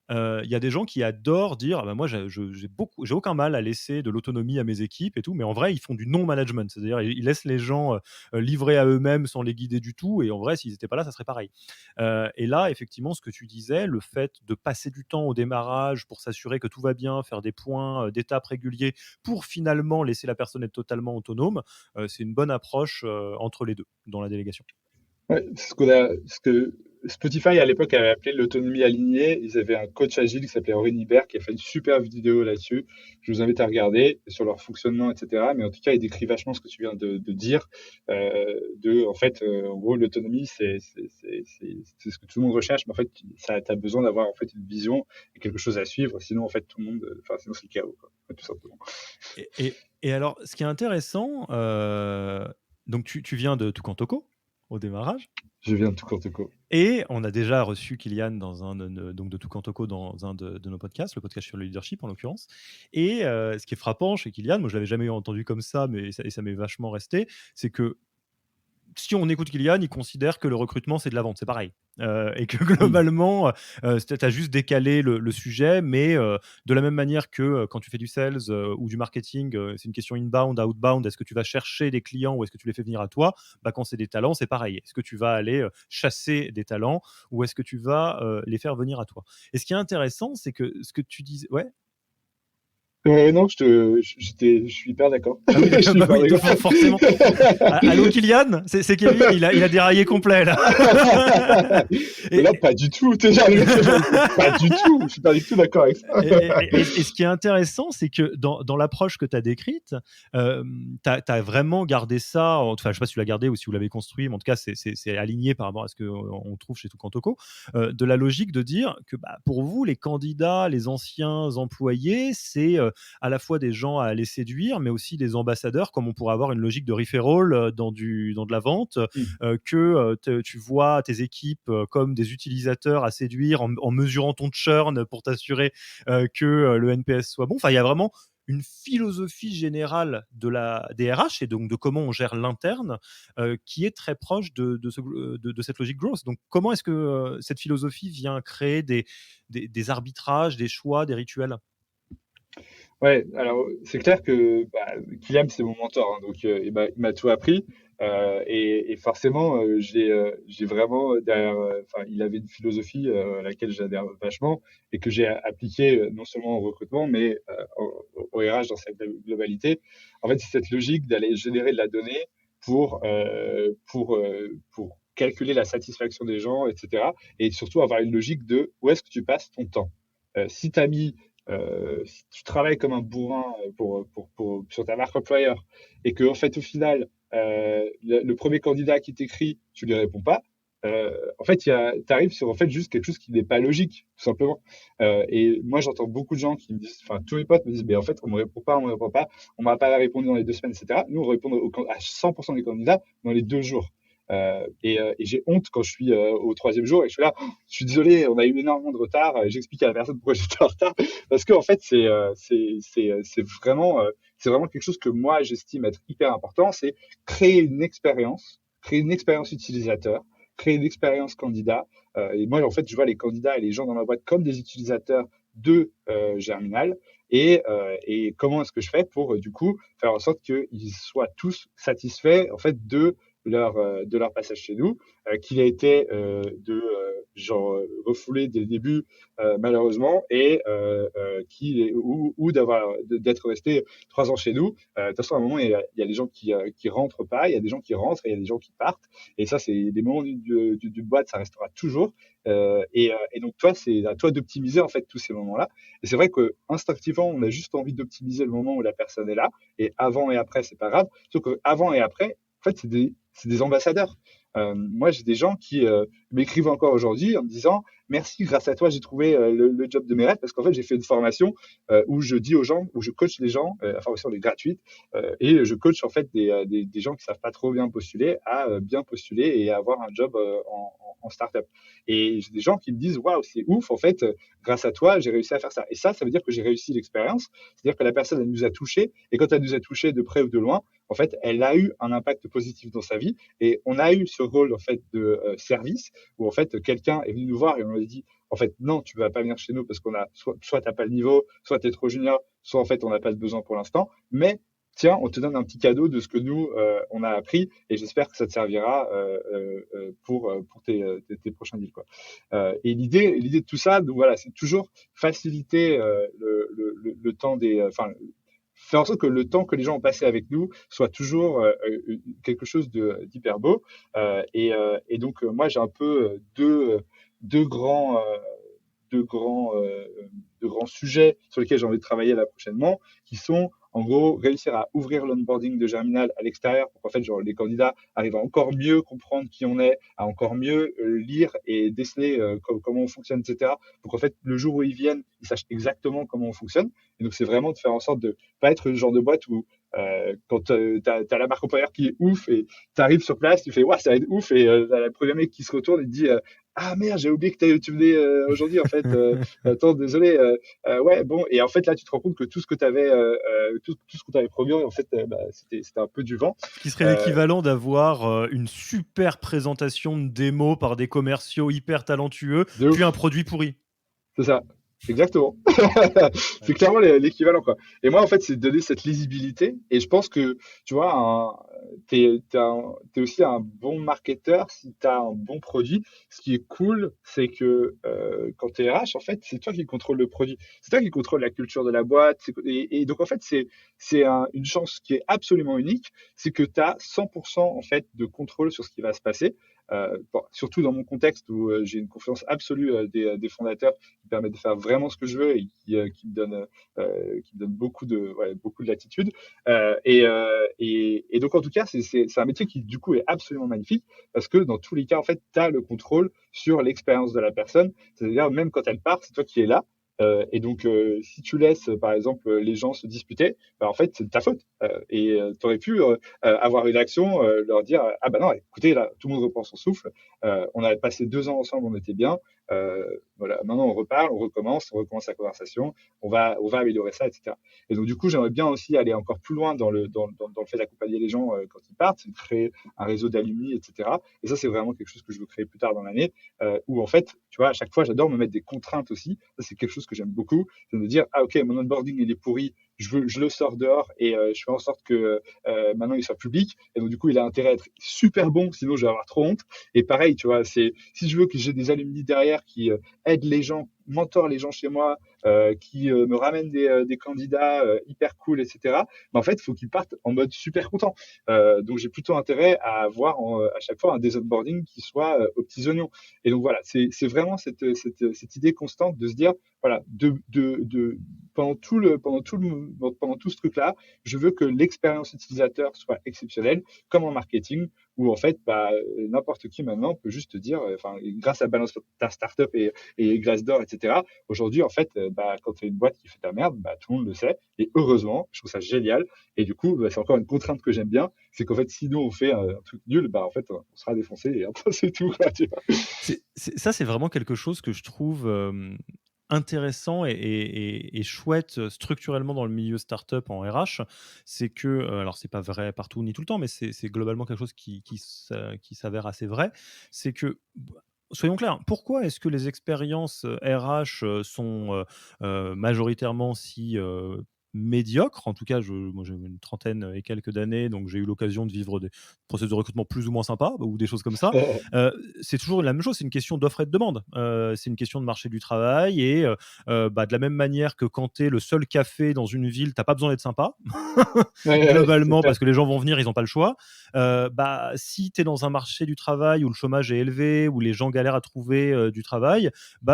il y a des gens qui adorent dire moi j'ai aucun mal à laisser de l'autonomie à mes équipes et tout, mais en vrai ils font du non-management, c'est-à-dire ils laissent les gens livrer à eux-mêmes sans les guider du tout, et en vrai s'ils n'étaient pas là ça serait pareil. Et là effectivement ce que tu disais, le fait de passer du temps au démarrage pour s'assurer que tout va bien, faire des points d'étapes réguliers pour finalement laisser la personne être totalement autonome, c'est une bonne approche entre les deux dans la délégation. Ouais, ce que Spotify à l'époque avait appelé l'autonomie alignée. Ils avaient un coach agile qui s'appelait Henri Nibert qui a fait une super vidéo là-dessus. Je vous invite à regarder sur leur fonctionnement, etc. Mais en tout cas, il décrit vachement ce que tu viens de dire. En gros, l'autonomie, c'est ce que tout le monde recherche, mais en fait, ça, t'as besoin d'avoir en fait une vision et quelque chose à suivre. Sinon, en fait, tout le monde, sinon c'est le chaos, quoi, tout simplement. Et alors, ce qui est intéressant, donc tu viens de Tukantoko au démarrage, Je viens de Tucorteco. et on a déjà reçu Kylian donc de Tukantoko dans un de nos podcasts, le podcast sur le leadership en l'occurrence. Et ce qui est frappant chez Kylian, moi je l'avais jamais entendu comme ça, mais ça m'est vachement resté, c'est que si on écoute Kylian, il considère que le recrutement, c'est de la vente, c'est pareil. Et que Oui. globalement, tu as juste décalé le sujet, mais de la même manière que quand tu fais du sales ou du marketing, c'est une question inbound, outbound, est-ce que tu vas chercher des clients ou est-ce que tu les fais venir à toi? Quand c'est des talents, c'est pareil. Est-ce que tu vas aller chasser des talents ou est-ce que tu vas les faire venir à toi? Et ce qui est intéressant, c'est que ce que tu dis... Ouais. Non, je suis hyper d'accord. Ah oui, Je d'accord, suis bah hyper oui, d'accord. forcément. Allô Kylian, c'est Kevin, il a déraillé complet là. Mais et, là, pas du tout. Déjà, pas du tout. Je suis pas du tout d'accord avec ça. et ce qui est intéressant, c'est que dans l'approche que tu as décrite, tu as vraiment gardé ça, enfin je ne sais pas si tu l'as gardé ou si vous l'avez construit, mais en tout cas c'est aligné par rapport à ce qu'on trouve chez Tukantoko, de la logique de dire que pour vous, les candidats, les anciens employés, c'est à la fois des gens à aller séduire, mais aussi des ambassadeurs, comme on pourrait avoir une logique de referral dans de la vente, tu vois tes équipes comme des utilisateurs à séduire en mesurant ton churn pour t'assurer que le NPS soit bon. Enfin, il y a vraiment une philosophie générale des RH et donc de comment on gère l'interne qui est très proche de cette logique growth. Donc, comment est-ce que cette philosophie vient créer des arbitrages, des choix, des rituels? Ouais, alors c'est clair que Kylian, c'est mon mentor, hein, donc il m'a tout appris. Et forcément, j'ai vraiment derrière. Enfin, il avait une philosophie à laquelle j'adhère vachement et que j'ai appliquée non seulement au recrutement, mais au RH dans sa globalité. En fait, c'est cette logique d'aller générer de la donnée pour calculer la satisfaction des gens, etc. Et surtout avoir une logique de où est-ce que tu passes ton temps. Si tu as mis si tu travailles comme un bourrin sur ta marque employeur et que, en fait, au final, le premier candidat qui t'écrit, tu lui réponds pas, en fait, tu arrives sur en fait, juste quelque chose qui n'est pas logique, tout simplement. Et moi, j'entends beaucoup de gens qui me disent, enfin, tous mes potes me disent, mais en fait, on me répond pas, on m'a pas répondu dans les 2 semaines, etc. Nous, on répond à 100% des candidats dans les 2 jours. Et j'ai honte quand je suis au 3e jour et je suis là, je suis désolé, on a eu énormément de retard. J'explique à la personne pourquoi j'étais en retard parce qu'en fait, c'est vraiment c'est vraiment quelque chose que moi, j'estime être hyper important, c'est créer une expérience utilisateur, créer une expérience candidat. Et moi, en fait, je vois les candidats et les gens dans ma boîte comme des utilisateurs de Germinal. Et comment est-ce que je fais pour, du coup, faire en sorte qu'ils soient tous satisfaits, en fait, de leur passage chez nous, qu'il a été refoulé dès le début, malheureusement, et d'être resté 3 ans chez nous. De toute façon, à un moment, il y a des gens qui rentrent pas, il y a des gens qui rentrent et il y a des gens qui partent. Et ça, c'est des moments du boîte, ça restera toujours. Et donc, toi, c'est à toi d'optimiser en fait tous ces moments-là. Et c'est vrai que instinctivement, on a juste envie d'optimiser le moment où la personne est là. Et avant et après, c'est pas grave. Sauf que avant et après, en fait, c'est des ambassadeurs. Moi, j'ai des gens qui m'écrivent encore aujourd'hui en me disant merci, grâce à toi, j'ai trouvé le job de mes rêves parce qu'en fait, j'ai fait une formation où je dis aux gens, où je coach les gens, la formation elle est gratuite, et je coach en fait des gens qui savent pas trop bien postuler à bien postuler et à avoir un job en startup. Et j'ai des gens qui me disent waouh, c'est ouf, en fait, grâce à toi, j'ai réussi à faire ça. Et ça veut dire que j'ai réussi l'expérience, c'est-à-dire que la personne, elle nous a touchés, et quand elle nous a touchés de près ou de loin, en fait, elle a eu un impact positif dans sa vie. Et on a eu ce rôle en fait de service où en fait quelqu'un est venu nous voir et on lui a dit en fait non, tu vas pas venir chez nous parce qu'on a soit t'as pas le niveau, soit t'es trop junior, soit en fait on n'a pas de besoin pour l'instant. Mais tiens, on te donne un petit cadeau de ce que nous on a appris et j'espère que ça te servira pour tes prochains deals quoi. Et l'idée de tout ça, donc voilà, c'est toujours faciliter le temps faire en sorte que le temps que les gens ont passé avec nous soit toujours quelque chose d'hyper beau. Et donc, moi, j'ai un peu deux grands, euh, deux grands, euh, deux grands sujets sur lesquels j'ai envie de travailler là prochainement, qui sont en gros réussir à ouvrir l'onboarding de Germinal à l'extérieur pour qu'en fait genre, les candidats arrivent à encore mieux comprendre qui on est, à encore mieux lire et déceler comment on fonctionne, etc. Pour qu'en fait le jour où ils viennent, ils sachent exactement comment on fonctionne. Et donc c'est vraiment de faire en sorte de pas être le genre de boîte où quand t'as la marque employeur qui est ouf et t'arrives sur place, tu fais ouais ça va être ouf et t'as le premier mec qui se retourne et te dit ah merde j'ai oublié que tu venais aujourd'hui en fait attends désolé ouais bon et en fait là tu te rends compte que tout ce que t'avais tout ce qu'on t'avait promis en fait bah, c'était un peu du vent. Ce qui serait Euh, l'équivalent d'avoir une super présentation de démo par des commerciaux hyper talentueux, de puis un ouf, produit pourri. c'est ça. Exactement. C'est clairement l'équivalent, quoi. Et moi, en fait, c'est de donner cette lisibilité. Et je pense que, tu vois, t'es aussi un bon marketeur si tu as un bon produit. Ce qui est cool, c'est que quand tu es RH, en fait, c'est toi qui contrôle le produit. C'est toi qui contrôle la culture de la boîte. Et donc, en fait, une chance qui est absolument unique. C'est que tu as 100% en fait, de contrôle sur ce qui va se passer. Bon, surtout dans mon contexte où j'ai une confiance absolue des fondateurs qui permettent de faire vraiment ce que je veux et qui me donne beaucoup de latitude. Et donc, en tout cas, c'est un métier qui, du coup, est absolument magnifique parce que dans tous les cas, en fait, tu as le contrôle sur l'expérience de la personne. C'est-à-dire, même quand elle part, c'est toi qui es là. Et donc, si tu laisses, par exemple, les gens se disputer, bah, en fait, c'est de ta faute. Et tu aurais pu avoir une action, leur dire, ah bah non, écoutez, là, tout le monde reprend son souffle. On avait passé 2 ans ensemble, on était bien. Voilà, maintenant on reparle, on recommence la conversation, on va améliorer ça, etc. Et donc du coup, j'aimerais bien aussi aller encore plus loin dans le fait d'accompagner les gens quand ils partent, c'est de créer un réseau d'alumni, etc. Et ça, c'est vraiment quelque chose que je veux créer plus tard dans l'année, où en fait, tu vois, à chaque fois, j'adore me mettre des contraintes aussi. Ça, c'est quelque chose que j'aime beaucoup, c'est de me dire, ah ok, mon onboarding il est pourri, je le sors dehors et je fais en sorte que maintenant il soit public. Et donc du coup, il a intérêt à être super bon, sinon je vais avoir trop honte. Et pareil, tu vois, si je veux que j'ai des alumni derrière qui aident les gens, mentorent les gens chez moi, qui me ramènent des candidats hyper cool, etc. Mais en fait, il faut qu'ils partent en mode super content. Donc, j'ai plutôt intérêt à avoir à chaque fois un des onboarding qui soit aux petits oignons. Et donc, voilà, c'est vraiment cette idée constante de se dire, voilà, pendant tout ce truc-là, je veux que l'expérience utilisateur soit exceptionnelle, comme en marketing, où en fait, bah, n'importe qui maintenant peut juste te dire, enfin, grâce à Balance ta startup et Glassdoor, etc. Aujourd'hui, en fait, bah, quand tu as une boîte qui fait ta merde, bah, tout le monde le sait. Et heureusement, je trouve ça génial. Et du coup, bah, c'est encore une contrainte que j'aime bien, c'est qu'en fait, si nous on fait un truc nul, bah en fait, on sera défoncé et après c'est tout. Quoi, tu vois. Ça, c'est vraiment quelque chose que je trouve intéressant et chouette structurellement dans le milieu startup en RH, c'est que, alors c'est pas vrai partout ni tout le temps, mais c'est globalement quelque chose qui s'avère assez vrai, c'est que soyons clairs, pourquoi est-ce que les expériences RH sont majoritairement si médiocres? En tout cas, moi j'ai une trentaine et quelques d'années, donc j'ai eu l'occasion de vivre des processus de recrutement plus ou moins sympas ou des choses comme ça. Euh, c'est toujours la même chose, c'est une question d'offre et de demande. C'est une question de marché du travail et de la même manière que quand tu es le seul café dans une ville, t'as pas besoin d'être sympa, Ouais, c'est globalement, clair. parce que les gens vont venir, ils n'ont pas le choix. Si tu es dans un marché du travail où le chômage est élevé, où les gens galèrent à trouver du travail,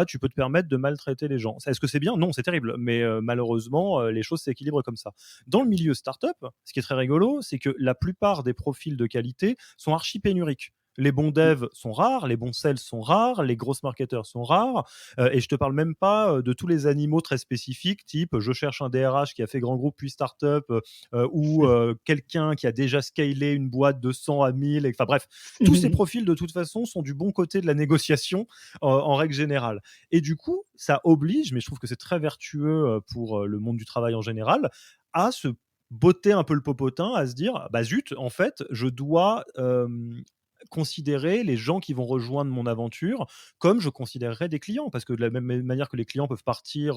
tu peux te permettre de maltraiter les gens. Est-ce que c'est bien? Non, c'est terrible. Mais malheureusement, les choses s'équilibrent comme ça. Dans le milieu startup, ce qui est très rigolo, c'est que la plupart des profils de qualité sont archi pénuriques. Les bons devs sont rares, les bons sales sont rares, les grosses marketeurs sont rares, et je te parle même pas de tous les animaux très spécifiques, type je cherche un DRH qui a fait grand groupe puis startup, ou quelqu'un qui a déjà scalé une boîte de 100 à 1000. Enfin bref, tous ces profils de toute façon sont du bon côté de la négociation en règle générale. Et du coup, ça oblige, mais je trouve que c'est très vertueux pour le monde du travail en général, à se botter un peu le popotin, à se dire bah zut, en fait, je dois considérer les gens qui vont rejoindre mon aventure comme je considérerais des clients, parce que de la même manière que les clients peuvent partir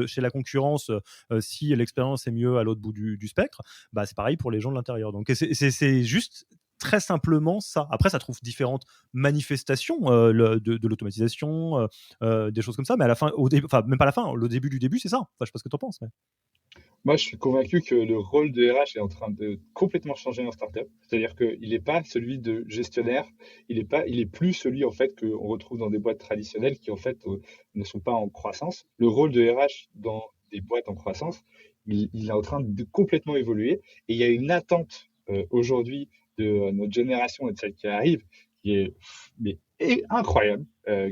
chez la concurrence si l'expérience est mieux à l'autre bout du spectre, c'est pareil pour les gens de l'intérieur. Donc c'est juste très simplement ça. Après, ça trouve différentes manifestations de l'automatisation, des choses comme ça, mais à la fin, enfin même pas à la fin, le début du début, c'est ça. Enfin, je sais pas ce que tu en penses. Mais... Moi, je suis convaincu que le rôle de RH est en train de complètement changer en startup. C'est-à-dire qu'il n'est pas celui de gestionnaire, il est plus celui en fait qu'on retrouve dans des boîtes traditionnelles qui en fait ne sont pas en croissance. Le rôle de RH dans des boîtes en croissance, il est en train de complètement évoluer et il y a une attente aujourd'hui de notre génération et de celle qui arrive qui est mais, incroyable,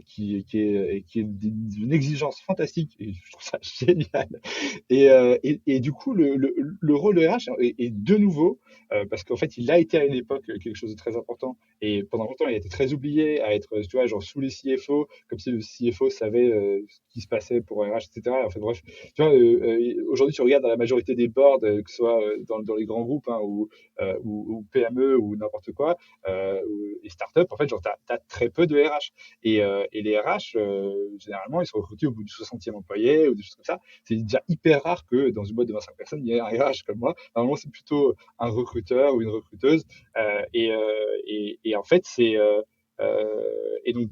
qui est d'une exigence fantastique et je trouve ça génial. Et du coup, le rôle de RH est de nouveau, parce qu'en fait, il a été à une époque quelque chose de très important. Et pendant longtemps, il a été très oublié à être, tu vois, genre sous les CFO, comme si le CFO savait ce qui se passait pour RH, etc. En fait, bref, tu vois, aujourd'hui, tu regardes dans la majorité des boards, que ce soit dans les grands groupes hein, ou PME ou n'importe quoi, et start-up, en fait, genre, tu as très peu de RH. Et les RH, généralement, ils sont recrutés au bout du 60e employé ou des choses comme ça. C'est déjà hyper rare que dans une boîte de 25 personnes, il y ait un RH comme moi. Normalement, c'est plutôt un recruteur ou une recruteuse. Et en fait, c'est. Et donc,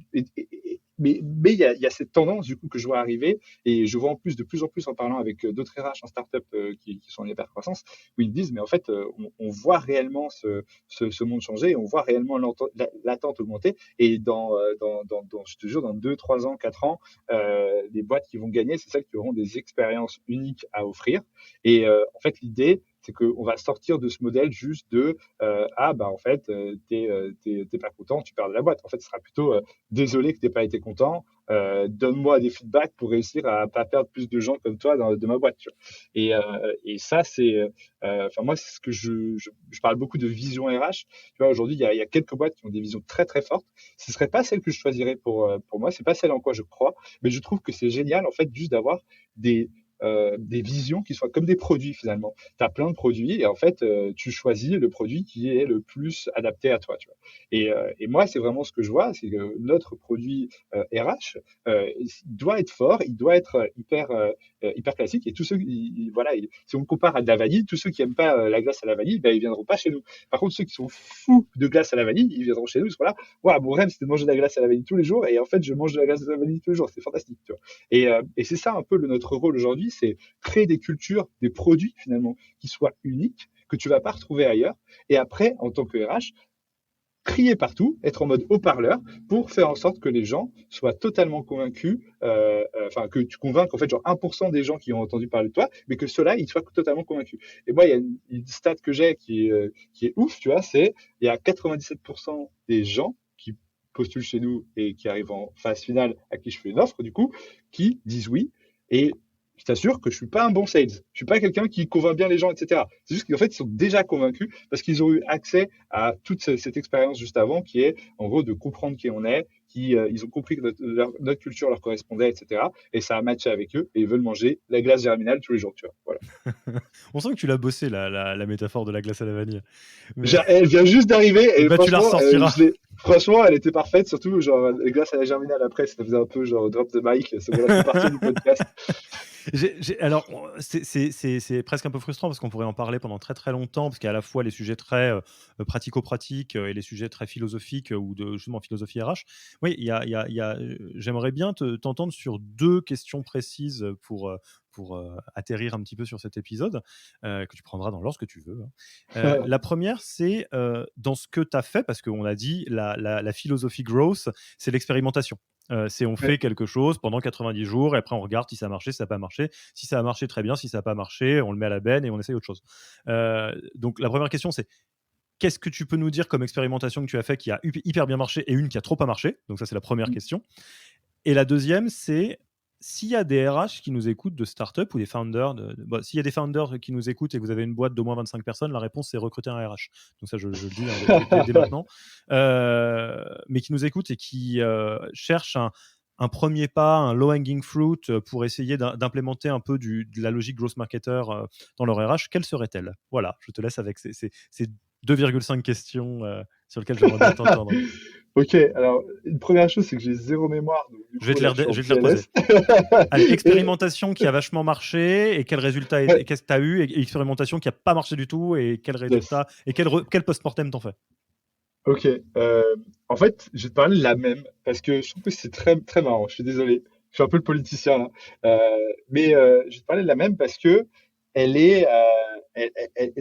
mais il y a cette tendance du coup que je vois arriver et je vois en plus de plus en plus en parlant avec d'autres RH en startup qui sont en hyper-croissance où ils me disent mais en fait on voit réellement ce monde changer, on voit réellement l'attente augmenter et je te jure dans 2, 3 ans, 4 ans les boîtes qui vont gagner c'est celles qui auront des expériences uniques à offrir et en fait l'idée c'est qu'on va sortir de ce modèle juste de en fait t'es pas content tu perds de la boîte en fait ce sera plutôt désolé que t'aies pas été content donne-moi des feedbacks pour réussir à pas perdre plus de gens comme toi de ma boîte tu vois. Et ça c'est moi c'est ce que je parle beaucoup de vision RH tu vois aujourd'hui il y a quelques boîtes qui ont des visions très très fortes ce serait pas celle que je choisirais pour moi c'est pas celle en quoi je crois mais je trouve que c'est génial en fait juste d'avoir des visions qui soient comme des produits finalement. Tu as plein de produits et en fait, tu choisis le produit qui est le plus adapté à toi. Tu vois. Et moi, c'est vraiment ce que je vois, c'est que notre produit RH il doit être fort, il doit être hyper classique. Et tous ceux, si on me compare à de la vanille, tous ceux qui n'aiment pas la glace à la vanille, ben, ils viendront pas chez nous. Par contre, ceux qui sont fous de glace à la vanille, ils viendront chez nous. Ils seront là. Wow, mon rêve, c'était de manger de la glace à la vanille tous les jours. Et en fait, je mange de la glace à la vanille tous les jours. C'est fantastique. Tu vois. Et c'est ça un peu notre rôle aujourd'hui, c'est créer des cultures, des produits finalement qui soient uniques, que tu vas pas retrouver ailleurs. Et après, en tant que RH, crier partout, être en mode haut-parleur pour faire en sorte que les gens soient totalement convaincus, que tu convainques en fait genre 1% des gens qui ont entendu parler de toi, mais que ceux-là, ils soient totalement convaincus. Et moi, il y a une stat que j'ai qui est ouf, tu vois, c'est il y a 97% des gens qui postulent chez nous et qui arrivent en phase finale à qui je fais une offre, du coup, qui disent oui. Et je t'assure que je suis pas un bon sales. Je suis pas quelqu'un qui convainc bien les gens, etc. C'est juste qu'en fait, ils sont déjà convaincus parce qu'ils ont eu accès à toute cette expérience juste avant qui est, en gros, de comprendre qui on est, ils ont compris que notre culture leur correspondait, etc. Et ça a matché avec eux et ils veulent manger la glace germinale tous les jours, tu vois. Voilà. On sent que tu l'as bossé, la métaphore de la glace à la vanille. Mais, Elle vient juste d'arriver et bah, tu la franchement, ressortiras. franchement, elle était parfaite, surtout genre les glaces à la germinale après, ça faisait un peu genre drop the mic, c'est bon, là, je peux partir du podcast. Alors, c'est presque un peu frustrant parce qu'on pourrait en parler pendant très très longtemps, parce qu'il y a à la fois les sujets très pratico-pratiques et les sujets très philosophiques ou de justement philosophie RH. Oui, j'aimerais bien t'entendre sur deux questions précises pour atterrir un petit peu sur cet épisode, que tu prendras dans l'ordre que tu veux, hein. La première, c'est dans ce que tu as fait, parce qu'on a dit la philosophie growth, c'est l'expérimentation. C'est on fait Ouais. quelque chose pendant 90 jours et après on regarde si ça a marché, si ça n'a pas marché. Si ça a marché, très bien. Si ça n'a pas marché, on le met à la benne et on essaye autre chose. Donc la première question, c'est qu'est-ce que tu peux nous dire comme expérimentation que tu as fait qui a hyper bien marché et une qui a trop pas marché? Donc ça, c'est la première question. Et la deuxième, c'est s'il y a des RH qui nous écoutent de start-up ou des founders, s'il y a des founders qui nous écoutent et que vous avez une boîte d'au moins 25 personnes, la réponse c'est recruter un RH. Donc ça, je le dis dès maintenant. Mais qui nous écoutent et qui cherchent un premier pas, un low-hanging fruit pour essayer d'implémenter un peu de la logique growth marketer dans leur RH, quelle serait-elle? Voilà, je te laisse avec ces 2,5 questions sur lesquelles j'aimerais bien t'entendre. Ok, alors une première chose, c'est que j'ai zéro mémoire, donc du Je vais coup te là, je suis en je vais te les reposer. PLS. Allez, Et, expérimentation qui a vachement marché et quel résultat et ouais, qu'est-ce que tu as eu, et expérimentation qui n'a pas marché du tout et quel yes. résultat et quel post-mortem t'en fais. Ok, en fait, je vais te parler de la même parce que je trouve que c'est très très marrant. Je suis désolé, je suis un peu le politicien là, mais je vais te parler de la même parce que elle est,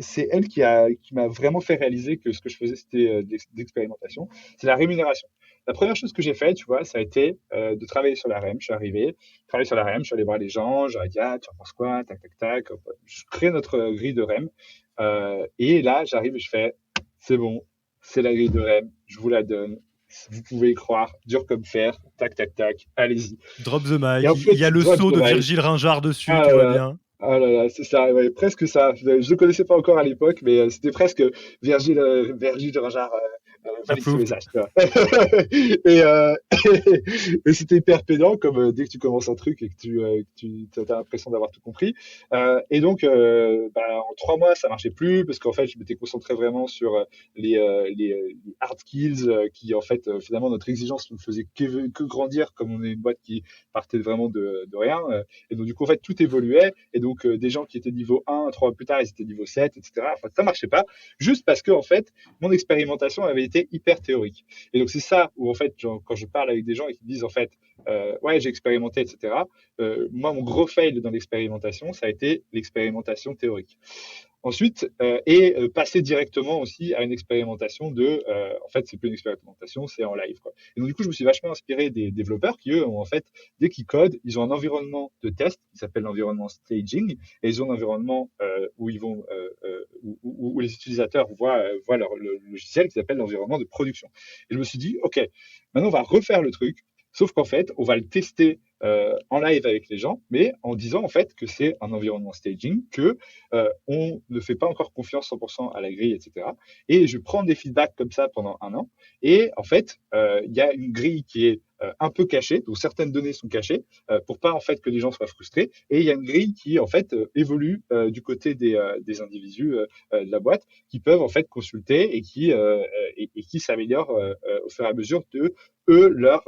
c'est elle qui m'a vraiment fait réaliser que ce que je faisais c'était d'expérimentation. C'est la rémunération. La première chose que j'ai fait, tu vois, ça a été de travailler sur la REM. Je suis arrivé, travailler sur la REM, je suis allé voir les gens, j'aurais dit ah tu en penses quoi, tac tac tac. Hop, hop. Je crée notre grille de REM et là j'arrive et je fais c'est bon. C'est la grille de REM, je vous la donne. Vous pouvez y croire, dur comme fer, tac, tac, tac, allez-y. Drop the Et mic, en il y fait, a le drop saut the de mic. Virgile Ringard dessus, Ah tout va là là, bien. ah là là, c'est ça, ouais, presque ça. Je ne le connaissais pas encore à l'époque, mais c'était presque Virgile de Rangard valide ce Approved. message. Tu vois. et, et c'était hyper pédant, comme dès que tu commences un truc et que tu as l'impression d'avoir tout compris. Et donc, en 3 mois, ça marchait plus parce qu'en fait, je m'étais concentré vraiment sur les hard skills qui, en fait, finalement, notre exigence ne faisait que grandir, comme on est une boîte qui partait vraiment de rien. Et donc, du coup, en fait, tout évoluait. Et donc, des gens qui étaient niveau 1, 3 mois plus tard, ils étaient niveau 7, etc. Enfin, ça marchait pas. Juste parce que, en fait, mon expérimentation avait été hyper théorique. Et donc, c'est ça où, en fait, genre, quand je parle avec des gens et qui me disent, en fait, ouais, j'ai expérimenté, etc. Moi, mon gros fail dans l'expérimentation, ça a été l'expérimentation théorique. Ensuite, passer directement aussi à une expérimentation en fait, c'est plus une expérimentation, c'est en live, quoi. Et donc, du coup, je me suis vachement inspiré des développeurs qui, eux, ont, en fait, dès qu'ils codent, ils ont un environnement de test qui s'appelle l'environnement staging, et ils ont un environnement où ils vont, où les utilisateurs voient le logiciel qui s'appelle l'environnement de production. Et je me suis dit, OK, maintenant, on va refaire le truc, sauf qu'en fait, on va le tester en live avec les gens, mais en disant en fait que c'est un environnement staging, que on ne fait pas encore confiance 100% à la grille, etc. Et je prends des feedbacks comme ça pendant 1 an. Et en fait, il y a une grille qui est un peu cachée, donc certaines données sont cachées pour pas en fait que les gens soient frustrés. Et il y a une grille qui en fait évolue du côté des individus de la boîte qui peuvent en fait consulter et qui s'améliorent au fur et à mesure de eux leur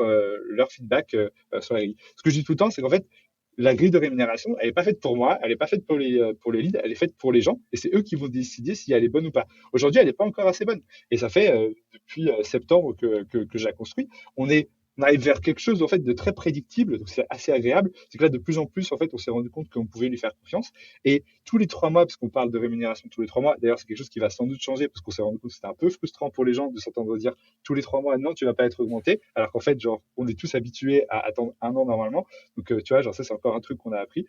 feedback sur la grille. Ce que je dis tout le temps, c'est qu'en fait la grille de rémunération, elle n'est pas faite pour moi, elle n'est pas faite pour les leads, elle est faite pour les gens, et c'est eux qui vont décider si elle est bonne ou pas. Aujourd'hui, elle n'est pas encore assez bonne. Et ça fait depuis septembre que je la construis. On arrive vers quelque chose en fait de très prédictible, donc c'est assez agréable. C'est que là, de plus en plus, en fait, on s'est rendu compte qu'on pouvait lui faire confiance. Et tous les 3 mois, parce qu'on parle de rémunération tous les 3 mois, d'ailleurs, c'est quelque chose qui va sans doute changer parce qu'on s'est rendu compte que c'était un peu frustrant pour les gens de s'entendre dire tous les 3 mois, non, tu vas pas être augmenté, alors qu'en fait, genre, on est tous habitués à attendre 1 an normalement. Donc, tu vois, genre ça, c'est encore un truc qu'on a appris.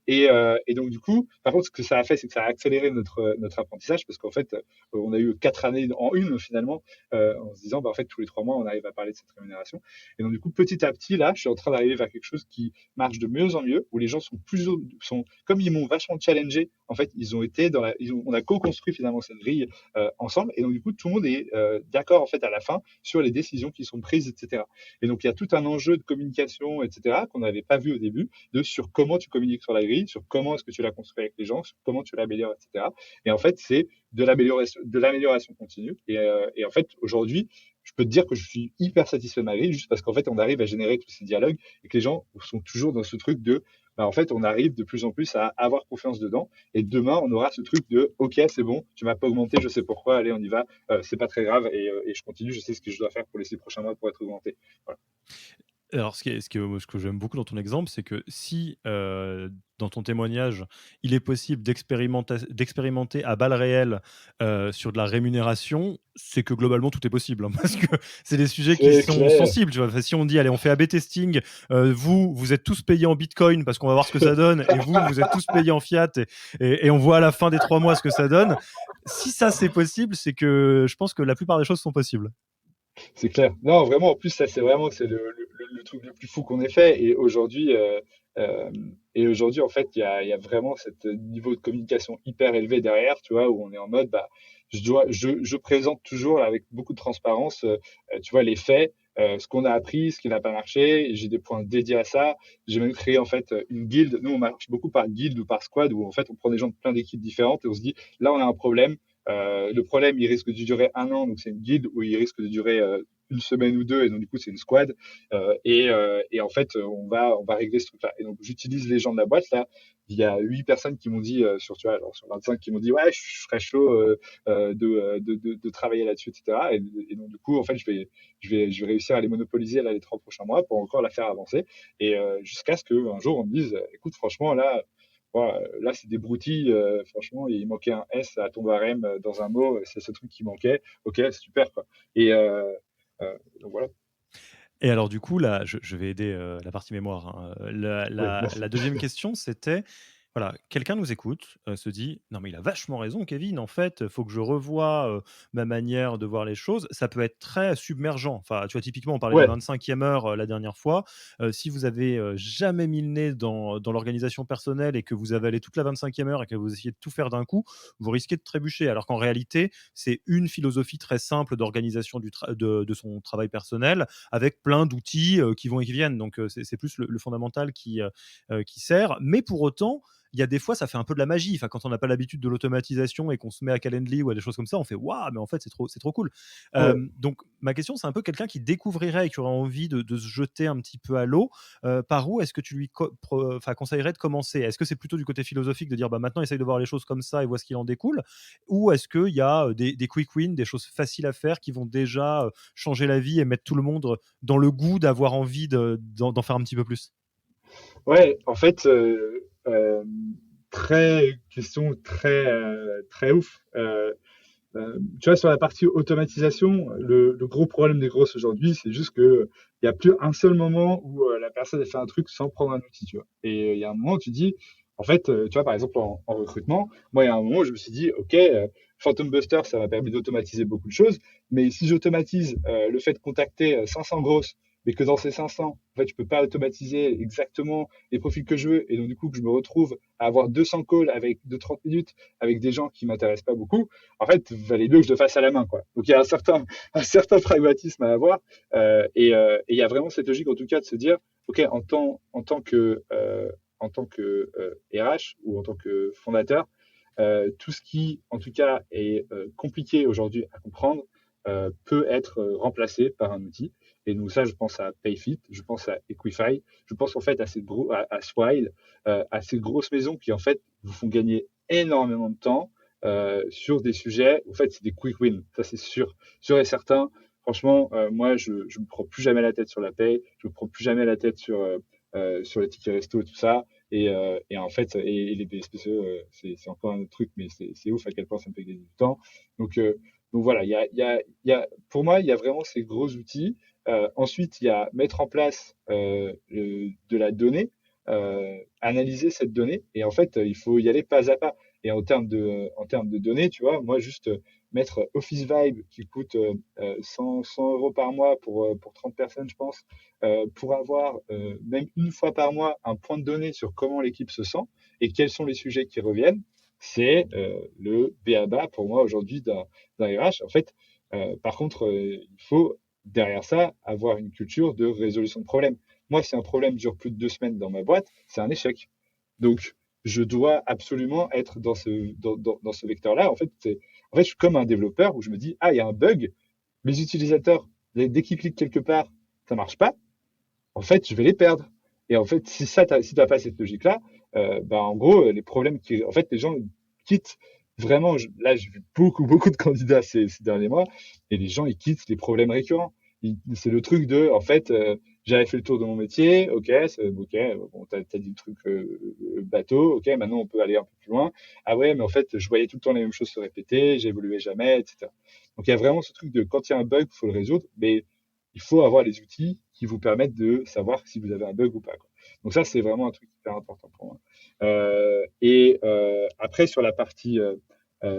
Et donc, du coup, par contre, ce que ça a fait, c'est que ça a accéléré notre apprentissage parce qu'en fait, on a eu 4 années en une finalement, en se disant, bah, en fait, tous les 3 mois, on arrive à parler de cette rémunération. Et donc, du coup, petit à petit, là, je suis en train d'arriver vers quelque chose qui marche de mieux en mieux, où les gens sont comme ils m'ont vachement challengé, en fait, ils ont été on a co-construit finalement cette grille ensemble. Et donc, du coup, tout le monde est d'accord, en fait, à la fin, sur les décisions qui sont prises, etc. Et donc, il y a tout un enjeu de communication, etc., qu'on n'avait pas vu au début, sur comment tu communiques sur la grille, sur comment est-ce que tu la construis avec les gens, sur comment tu l'améliores, etc. Et en fait, c'est de l'amélioration continue. Et en fait, aujourd'hui, je peux te dire que je suis hyper satisfait de ma grille, juste parce qu'en fait, on arrive à générer tous ces dialogues et que les gens sont toujours dans ce truc de, bah, en fait, on arrive de plus en plus à avoir confiance dedans. Et demain, on aura ce truc de, OK, c'est bon, tu m'as pas augmenté, je sais pourquoi, allez, on y va, c'est pas très grave, et je continue, je sais ce que je dois faire pour les 6 prochains mois pour être augmenté. Voilà. Alors, ce que j'aime beaucoup dans ton exemple, c'est que si dans ton témoignage, il est possible d'expérimenter à balles réelles sur de la rémunération, c'est que globalement tout est possible, hein, parce que c'est des sujets qui C'est sont clair. sensibles. Tu vois. Enfin, si on dit, allez, on fait A/B testing, vous êtes tous payés en Bitcoin parce qu'on va voir ce que ça donne, et vous êtes tous payés en fiat, et on voit à la fin des 3 mois ce que ça donne. Si ça c'est possible, c'est que je pense que la plupart des choses sont possibles. C'est clair. Non, vraiment, en plus, ça, c'est le truc le plus fou qu'on ait fait. Euh, et aujourd'hui, en fait, il y a vraiment ce niveau de communication hyper élevé derrière, tu vois, où on est en mode, bah, je présente toujours là, avec beaucoup de transparence, tu vois, les faits, ce qu'on a appris, ce qui n'a pas marché. Et j'ai des points dédiés à ça. J'ai même créé, en fait, une guilde. Nous, on marche beaucoup par guilde ou par squad, où, en fait, on prend des gens de plein d'équipes différentes et on se dit, là, on a un problème. Le problème, il risque de durer 1 an, donc c'est une guilde où il risque de durer une semaine ou deux, et donc du coup c'est une squad. Et en fait, on va régler ce truc-là. Et donc j'utilise les gens de la boîte là. Il y a 8 personnes qui m'ont dit tu vois, alors, sur 25 qui m'ont dit ouais, je serais chaud de travailler là-dessus, etc. Et donc du coup, en fait, je vais réussir à les monopoliser là les 3 prochains mois pour encore la faire avancer, et jusqu'à ce qu'un jour on me dise, écoute, franchement là. Voilà, là, c'est des broutilles. Franchement, il manquait un S à ton barème dans un mot. C'est ce truc qui manquait. Ok, super, quoi. Et donc voilà. Et alors du coup, là, je vais aider la partie mémoire, hein. Oui, merci. La deuxième question, c'était, voilà, quelqu'un nous écoute, se dit, non mais il a vachement raison, Kevin, en fait, faut que je revoie ma manière de voir les choses. Ça peut être très submergent. Enfin, tu vois, typiquement, on parlait de la Ouais, 25e heure la dernière fois. Si vous avez jamais mis le nez dans l'organisation personnelle et que vous avez allé toute la 25e heure et que vous essayez de tout faire d'un coup, vous risquez de trébucher. Alors qu'en réalité, c'est une philosophie très simple d'organisation de son travail personnel avec plein d'outils qui vont et qui viennent. Donc, c'est plus le fondamental qui sert. Mais pour autant, il y a des fois, ça fait un peu de la magie. Enfin, quand on n'a pas l'habitude de l'automatisation et qu'on se met à Calendly ou à des choses comme ça, on fait waouh, mais en fait, c'est trop cool. ouais. Donc, ma question, c'est un peu quelqu'un qui découvrirait et qui aurait envie de se jeter un petit peu à l'eau. Par où est-ce que tu lui conseillerais de commencer? Est-ce que c'est plutôt du côté philosophique de dire bah, maintenant, essaye de voir les choses comme ça et vois ce qu'il en découle? Ou est-ce qu'il y a des quick wins, des choses faciles à faire qui vont déjà changer la vie et mettre tout le monde dans le goût d'avoir envie d'en faire un petit peu plus? Ouais, en fait, question très ouf. Tu vois, sur la partie automatisation, le gros problème des grosses aujourd'hui, c'est juste que il y a plus un seul moment où la personne a fait un truc sans prendre un outil, tu vois. Et il y a un moment où tu dis, en fait, tu vois, par exemple, en recrutement, moi, il y a un moment où je me suis dit, OK, Phantom Buster, ça m'a permis d'automatiser beaucoup de choses, mais si j'automatise le fait de contacter 500 grosses, mais que dans ces 500, en fait, je peux pas automatiser exactement les profils que je veux, et donc du coup, que je me retrouve à avoir 200 calls avec de 30 minutes avec des gens qui m'intéressent pas beaucoup, en fait, il valait mieux que je le fasse à la main, quoi. Donc il y a un certain pragmatisme à avoir, et il y a vraiment cette logique, en tout cas, de se dire, ok, en tant que RH ou en tant que fondateur, tout ce qui, en tout cas, est compliqué aujourd'hui à comprendre peut être remplacé par un outil. Et donc ça, je pense à Payfit, je pense à Equify, je pense en fait à Swile, à ces grosses maisons qui en fait vous font gagner énormément de temps sur des sujets. En fait, c'est des quick wins, ça c'est sûr et certain. Franchement, moi, je me prends plus jamais la tête sur la paye, je me prends plus jamais la tête sur les tickets resto et tout ça. Et en fait, et les BSPCE, c'est encore un autre truc, mais c'est ouf à quel point ça me fait gagner du temps. Donc, euh, donc voilà, pour moi, il y a vraiment ces gros outils. Ensuite, il y a mettre en place de la donnée, analyser cette donnée, et en fait, il faut y aller pas à pas. Et en termes de données, tu vois, moi, juste mettre Office Vibe qui coûte 100 euros par mois pour 30 personnes, je pense, pour avoir même une fois par mois un point de données sur comment l'équipe se sent et quels sont les sujets qui reviennent, c'est le b.a.-ba pour moi aujourd'hui d'un RH. En fait, par contre, il faut derrière ça avoir une culture de résolution de problèmes. Moi, si un problème dure plus de 2 semaines dans ma boîte, c'est un échec. Donc, je dois absolument être dans ce vecteur-là. En fait, je suis comme un développeur où je me dis, ah, il y a un bug, mes utilisateurs, dès qu'ils cliquent quelque part, ça marche pas. En fait, je vais les perdre. Et en fait, si t'as pas cette logique-là, bah, en gros, en fait, les gens quittent vraiment. Là, j'ai vu beaucoup de candidats ces derniers mois, et les gens, ils quittent les problèmes récurrents. C'est le truc de, en fait, j'avais fait le tour de mon métier, ok, bon, t'as dit le truc bateau, ok, maintenant on peut aller un peu plus loin. Ah ouais, mais en fait, je voyais tout le temps les mêmes choses se répéter, j'évoluais jamais, etc. Donc il y a vraiment ce truc de quand il y a un bug, il faut le résoudre, mais il faut avoir les outils qui vous permettent de savoir si vous avez un bug ou pas, quoi. Donc ça, c'est vraiment un truc hyper important pour moi. Après, sur la partie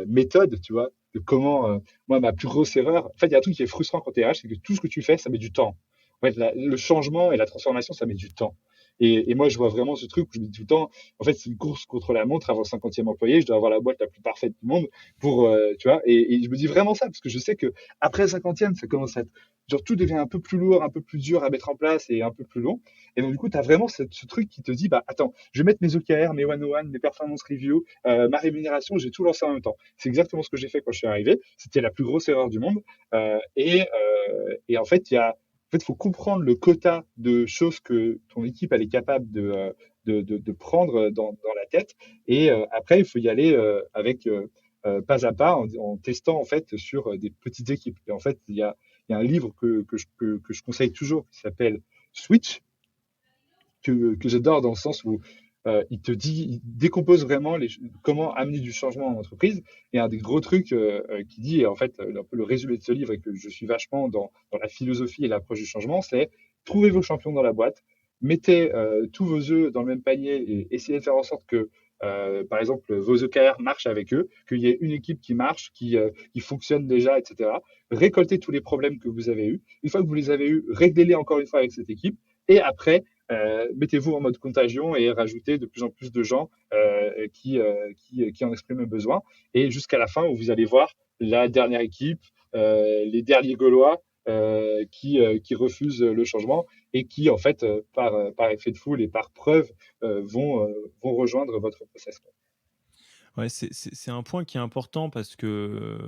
méthode, tu vois, de comment, moi, ma plus grosse erreur, en fait, il y a un truc qui est frustrant quand tu es RH, c'est que tout ce que tu fais, ça met du temps. En fait, le changement et la transformation, ça met du temps. Et moi, je vois vraiment ce truc où je me dis tout le temps, en fait, c'est une course contre la montre avant le 50e employé, je dois avoir la boîte la plus parfaite du monde pour, tu vois, et je me dis vraiment ça, parce que je sais que après le 50e, ça commence à être, genre, tout devient un peu plus lourd, un peu plus dur à mettre en place et un peu plus long. Et donc, du coup, tu as vraiment ce truc qui te dit, bah, attends, je vais mettre mes OKR, mes one-on-one, mes performance review, ma rémunération, j'ai tout lancé en même temps. C'est exactement ce que j'ai fait quand je suis arrivé. C'était la plus grosse erreur du monde. Et en fait, faut comprendre le quota de choses que ton équipe elle est capable de prendre dans la tête. Et après, il faut y aller avec pas à pas en testant en fait sur des petites équipes. Et en fait, il y a un livre que je conseille toujours qui s'appelle Switch, que j'adore dans le sens où il décompose vraiment comment amener du changement en entreprise. Et un des gros trucs qu'il dit, et en fait, un peu le résumé de ce livre, et que je suis vachement dans la philosophie et l'approche du changement, c'est trouver vos champions dans la boîte, mettez tous vos œufs dans le même panier et essayez de faire en sorte que, par exemple, vos OKR marchent avec eux, qu'il y ait une équipe qui marche, qui fonctionne déjà, etc. Récoltez tous les problèmes que vous avez eus. Une fois que vous les avez eus, réglez-les encore une fois avec cette équipe. Et après, mettez-vous en mode contagion et rajoutez de plus en plus de gens qui en expriment le besoin. Et jusqu'à la fin où vous allez voir la dernière équipe, les derniers Gaulois qui refusent le changement et qui, en fait, par effet de foule et par preuve, vont rejoindre votre process. Ouais, c'est un point qui est important parce que,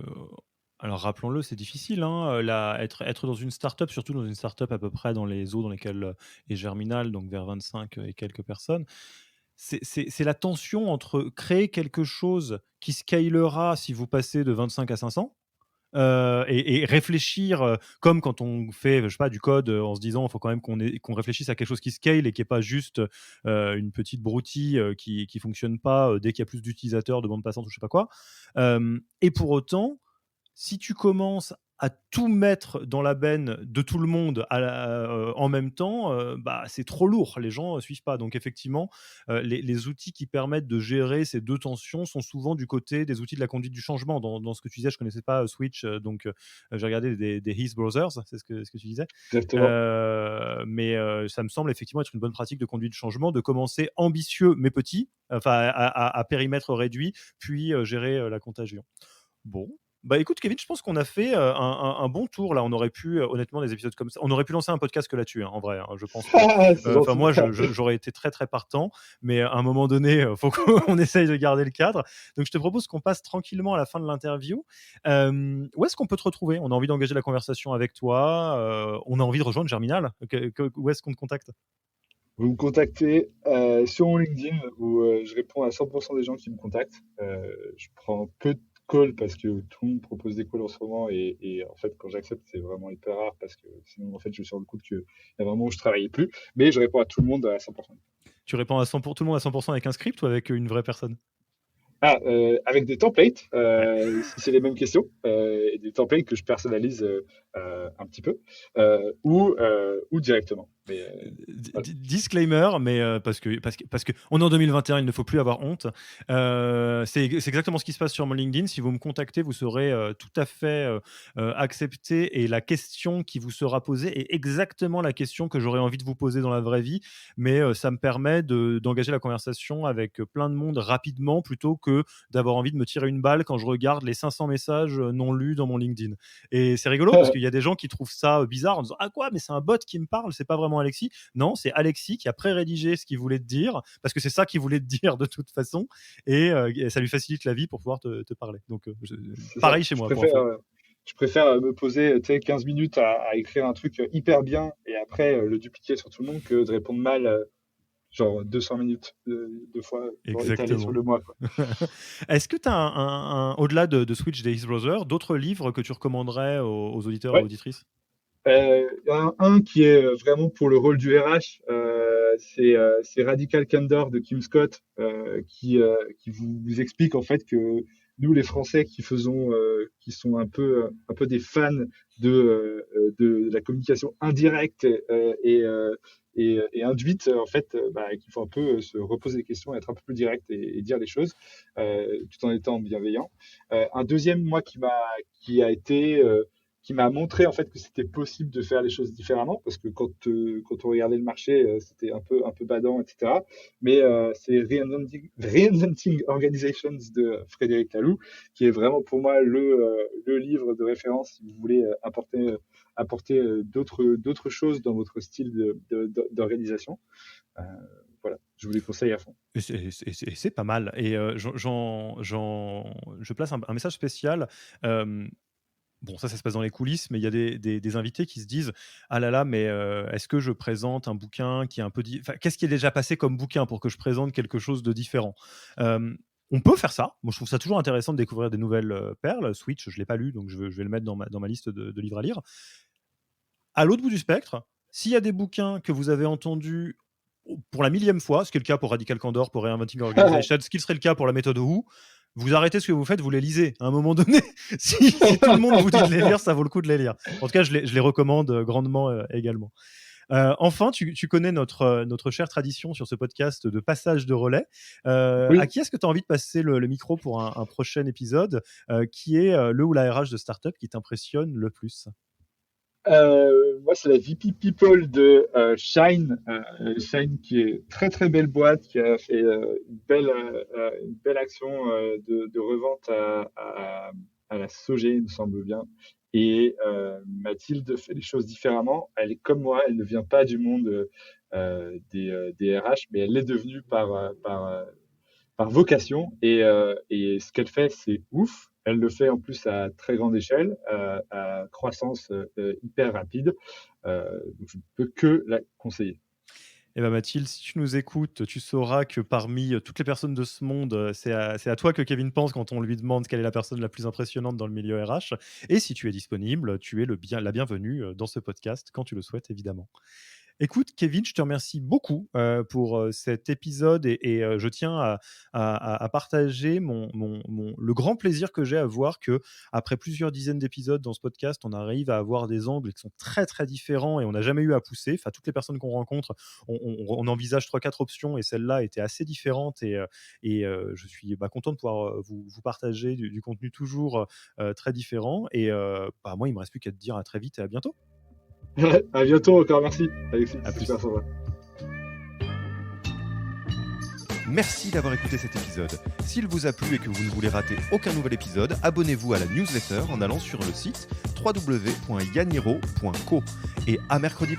alors rappelons-le, c'est difficile, hein, être dans une startup, surtout dans une startup à peu près dans les eaux dans lesquelles est Germinal, donc vers 25 et quelques personnes. C'est la tension entre créer quelque chose qui scalera si vous passez de 25 à 500, et réfléchir, comme quand on fait, je sais pas, du code, en se disant: «Il faut quand même qu'on réfléchisse à quelque chose qui scale et qui est pas juste, une petite broutille, qui fonctionne pas, dès qu'il y a plus d'utilisateurs, de bande passante ou je sais pas quoi». Et pour autant, si tu commences à tout mettre dans la benne de tout le monde en même temps, bah, c'est trop lourd. Les gens ne suivent pas. Donc effectivement, les outils qui permettent de gérer ces deux tensions sont souvent du côté des outils de la conduite du changement. Dans ce que tu disais, je ne connaissais pas Switch, donc j'ai regardé des His Brothers, c'est ce que tu disais. Exactement. Mais ça me semble effectivement être une bonne pratique de conduite du changement, de commencer ambitieux mais petit, enfin à périmètre réduit, puis gérer la contagion. Bon, bah, écoute Kevin, je pense qu'on a fait, un bon tour là. On aurait pu, honnêtement des épisodes comme ça on aurait pu lancer un podcast que là-dessus, hein, en vrai, hein. Je pense que, C'est enfin gentil. moi j'aurais été très, très partant, mais à un moment donné, faut qu'on essaye de garder le cadre. Donc je te propose qu'on passe tranquillement à la fin de l'interview. Où est-ce qu'on peut te retrouver? On a envie d'engager la conversation avec toi, on a envie de rejoindre Germinal. Où est-ce qu'on te contacte? Vous me contactez sur mon LinkedIn où je réponds à 100% des gens qui me contactent. Je prends peu de calls parce que tout le monde propose des calls en ce moment et en fait quand j'accepte c'est vraiment hyper rare parce que sinon en fait je me suis rendu compte qu'il y a un moment où je travaillais plus. Mais je réponds à tout le monde à 100%. Tu réponds à 100 pour tout le monde à 100% avec un script ou avec une vraie personne? Ah, avec des templates, Ouais. si c'est les mêmes questions, et des templates que je personnalise un petit peu, ou directement. Mais voilà. Disclaimer, mais parce que on est en 2021, il ne faut plus avoir honte. C'est exactement ce qui se passe sur mon LinkedIn. Si vous me contactez, vous serez tout à fait accepté, et la question qui vous sera posée est exactement la question que j'aurais envie de vous poser dans la vraie vie, mais ça me permet d'engager la conversation avec plein de monde rapidement, plutôt que d'avoir envie de me tirer une balle quand je regarde les 500 messages non lus dans mon LinkedIn. Et c'est rigolo parce qu'il y a des gens qui trouvent ça bizarre en disant ah quoi, mais c'est un bot qui me parle, c'est pas vraiment Alexis. Non, c'est Alexis qui a pré-rédigé ce qu'il voulait te dire, parce que c'est ça qu'il voulait te dire de toute façon, et ça lui facilite la vie pour pouvoir te parler. Donc C'est ça. pareil chez moi pour info. Je préfère me poser 15 minutes à écrire un truc hyper bien et après le dupliquer sur tout le monde que de répondre mal, genre 200 minutes deux fois pour étaler sur Exactement. le mois, quoi. Est-ce que tu as au-delà de Switch Days Brother, d'autres livres que tu recommanderais aux auditeurs et Ouais. auditrices? Il y en a un qui est vraiment pour le rôle du RH, c'est Radical Candor de Kim Scott, qui vous explique en fait que nous, les Français, qui sont un peu des fans de la communication indirecte et induite, en fait, qu'il faut un peu se reposer des questions, être un peu plus direct et dire les choses, tout en étant bienveillant. Un deuxième, moi, qui m'a montré en fait que c'était possible de faire les choses différemment, parce que quand on regardait le marché, c'était un peu badant, etc. Mais c'est Reinventing Organizations de Frédéric Laloux, qui est vraiment pour moi le livre de référence si vous voulez apporter d'autres choses dans votre style d'organisation. Euh, voilà, je vous les conseille à fond. Et c'est pas mal. Et je place un message spécial. Bon, ça se passe dans les coulisses, mais il y a des invités qui se disent ah là là, mais est-ce que je présente un bouquin qui est un peu enfin, qu'est-ce qui est déjà passé comme bouquin pour que je présente quelque chose de différent? On peut faire ça. Moi, je trouve ça toujours intéressant de découvrir des nouvelles perles. Switch, je l'ai pas lu, donc je vais le mettre dans ma liste de livres à lire. À l'autre bout du spectre, s'il y a des bouquins que vous avez entendus pour la millième fois, ce qui est le cas pour Radical Candor, pour Reinventing Organization, ce qui serait le cas pour la méthode Who, vous arrêtez ce que vous faites, vous les lisez. À un moment donné, si tout le monde vous dit de les lire, ça vaut le coup de les lire. En tout cas, je les recommande grandement également. Enfin, tu connais notre chère tradition sur ce podcast de passage de relais. Oui. À qui est-ce que tu as envie de passer le micro pour un prochain épisode qui est le ou la RH de startup qui t'impressionne le plus? Moi, c'est la VP People de Shine. Shine, qui est très très belle boîte, qui a fait une belle action de revente à la Sogé, il me semble bien. Et Mathilde fait les choses différemment. Elle est comme moi, elle ne vient pas du monde des RH, mais elle l'est devenue par vocation. Et ce qu'elle fait, c'est ouf. Elle le fait en plus à très grande échelle, à croissance hyper rapide. Donc je ne peux que la conseiller. Eh ben Mathilde, si tu nous écoutes, tu sauras que parmi toutes les personnes de ce monde, c'est à toi que Kevin pense quand on lui demande quelle est la personne la plus impressionnante dans le milieu RH. Et si tu es disponible, tu es la bienvenue dans ce podcast quand tu le souhaites, évidemment. Écoute, Kevin, je te remercie beaucoup pour cet épisode, et je tiens à partager le grand plaisir que j'ai à voir que après plusieurs dizaines d'épisodes dans ce podcast, on arrive à avoir des angles qui sont très très différents et on n'a jamais eu à pousser. Enfin, toutes les personnes qu'on rencontre, on envisage 3-4 options et celle-là était assez différente, et je suis content de pouvoir vous partager du contenu toujours très différent. Et moi, il me reste plus qu'à te dire à très vite et à bientôt. À bientôt, encore merci, Alexis. À plus. Super sympa. Merci d'avoir écouté cet épisode. S'il vous a plu et que vous ne voulez rater aucun nouvel épisode, abonnez-vous à la newsletter en allant sur le site www.yaniro.co. Et à mercredi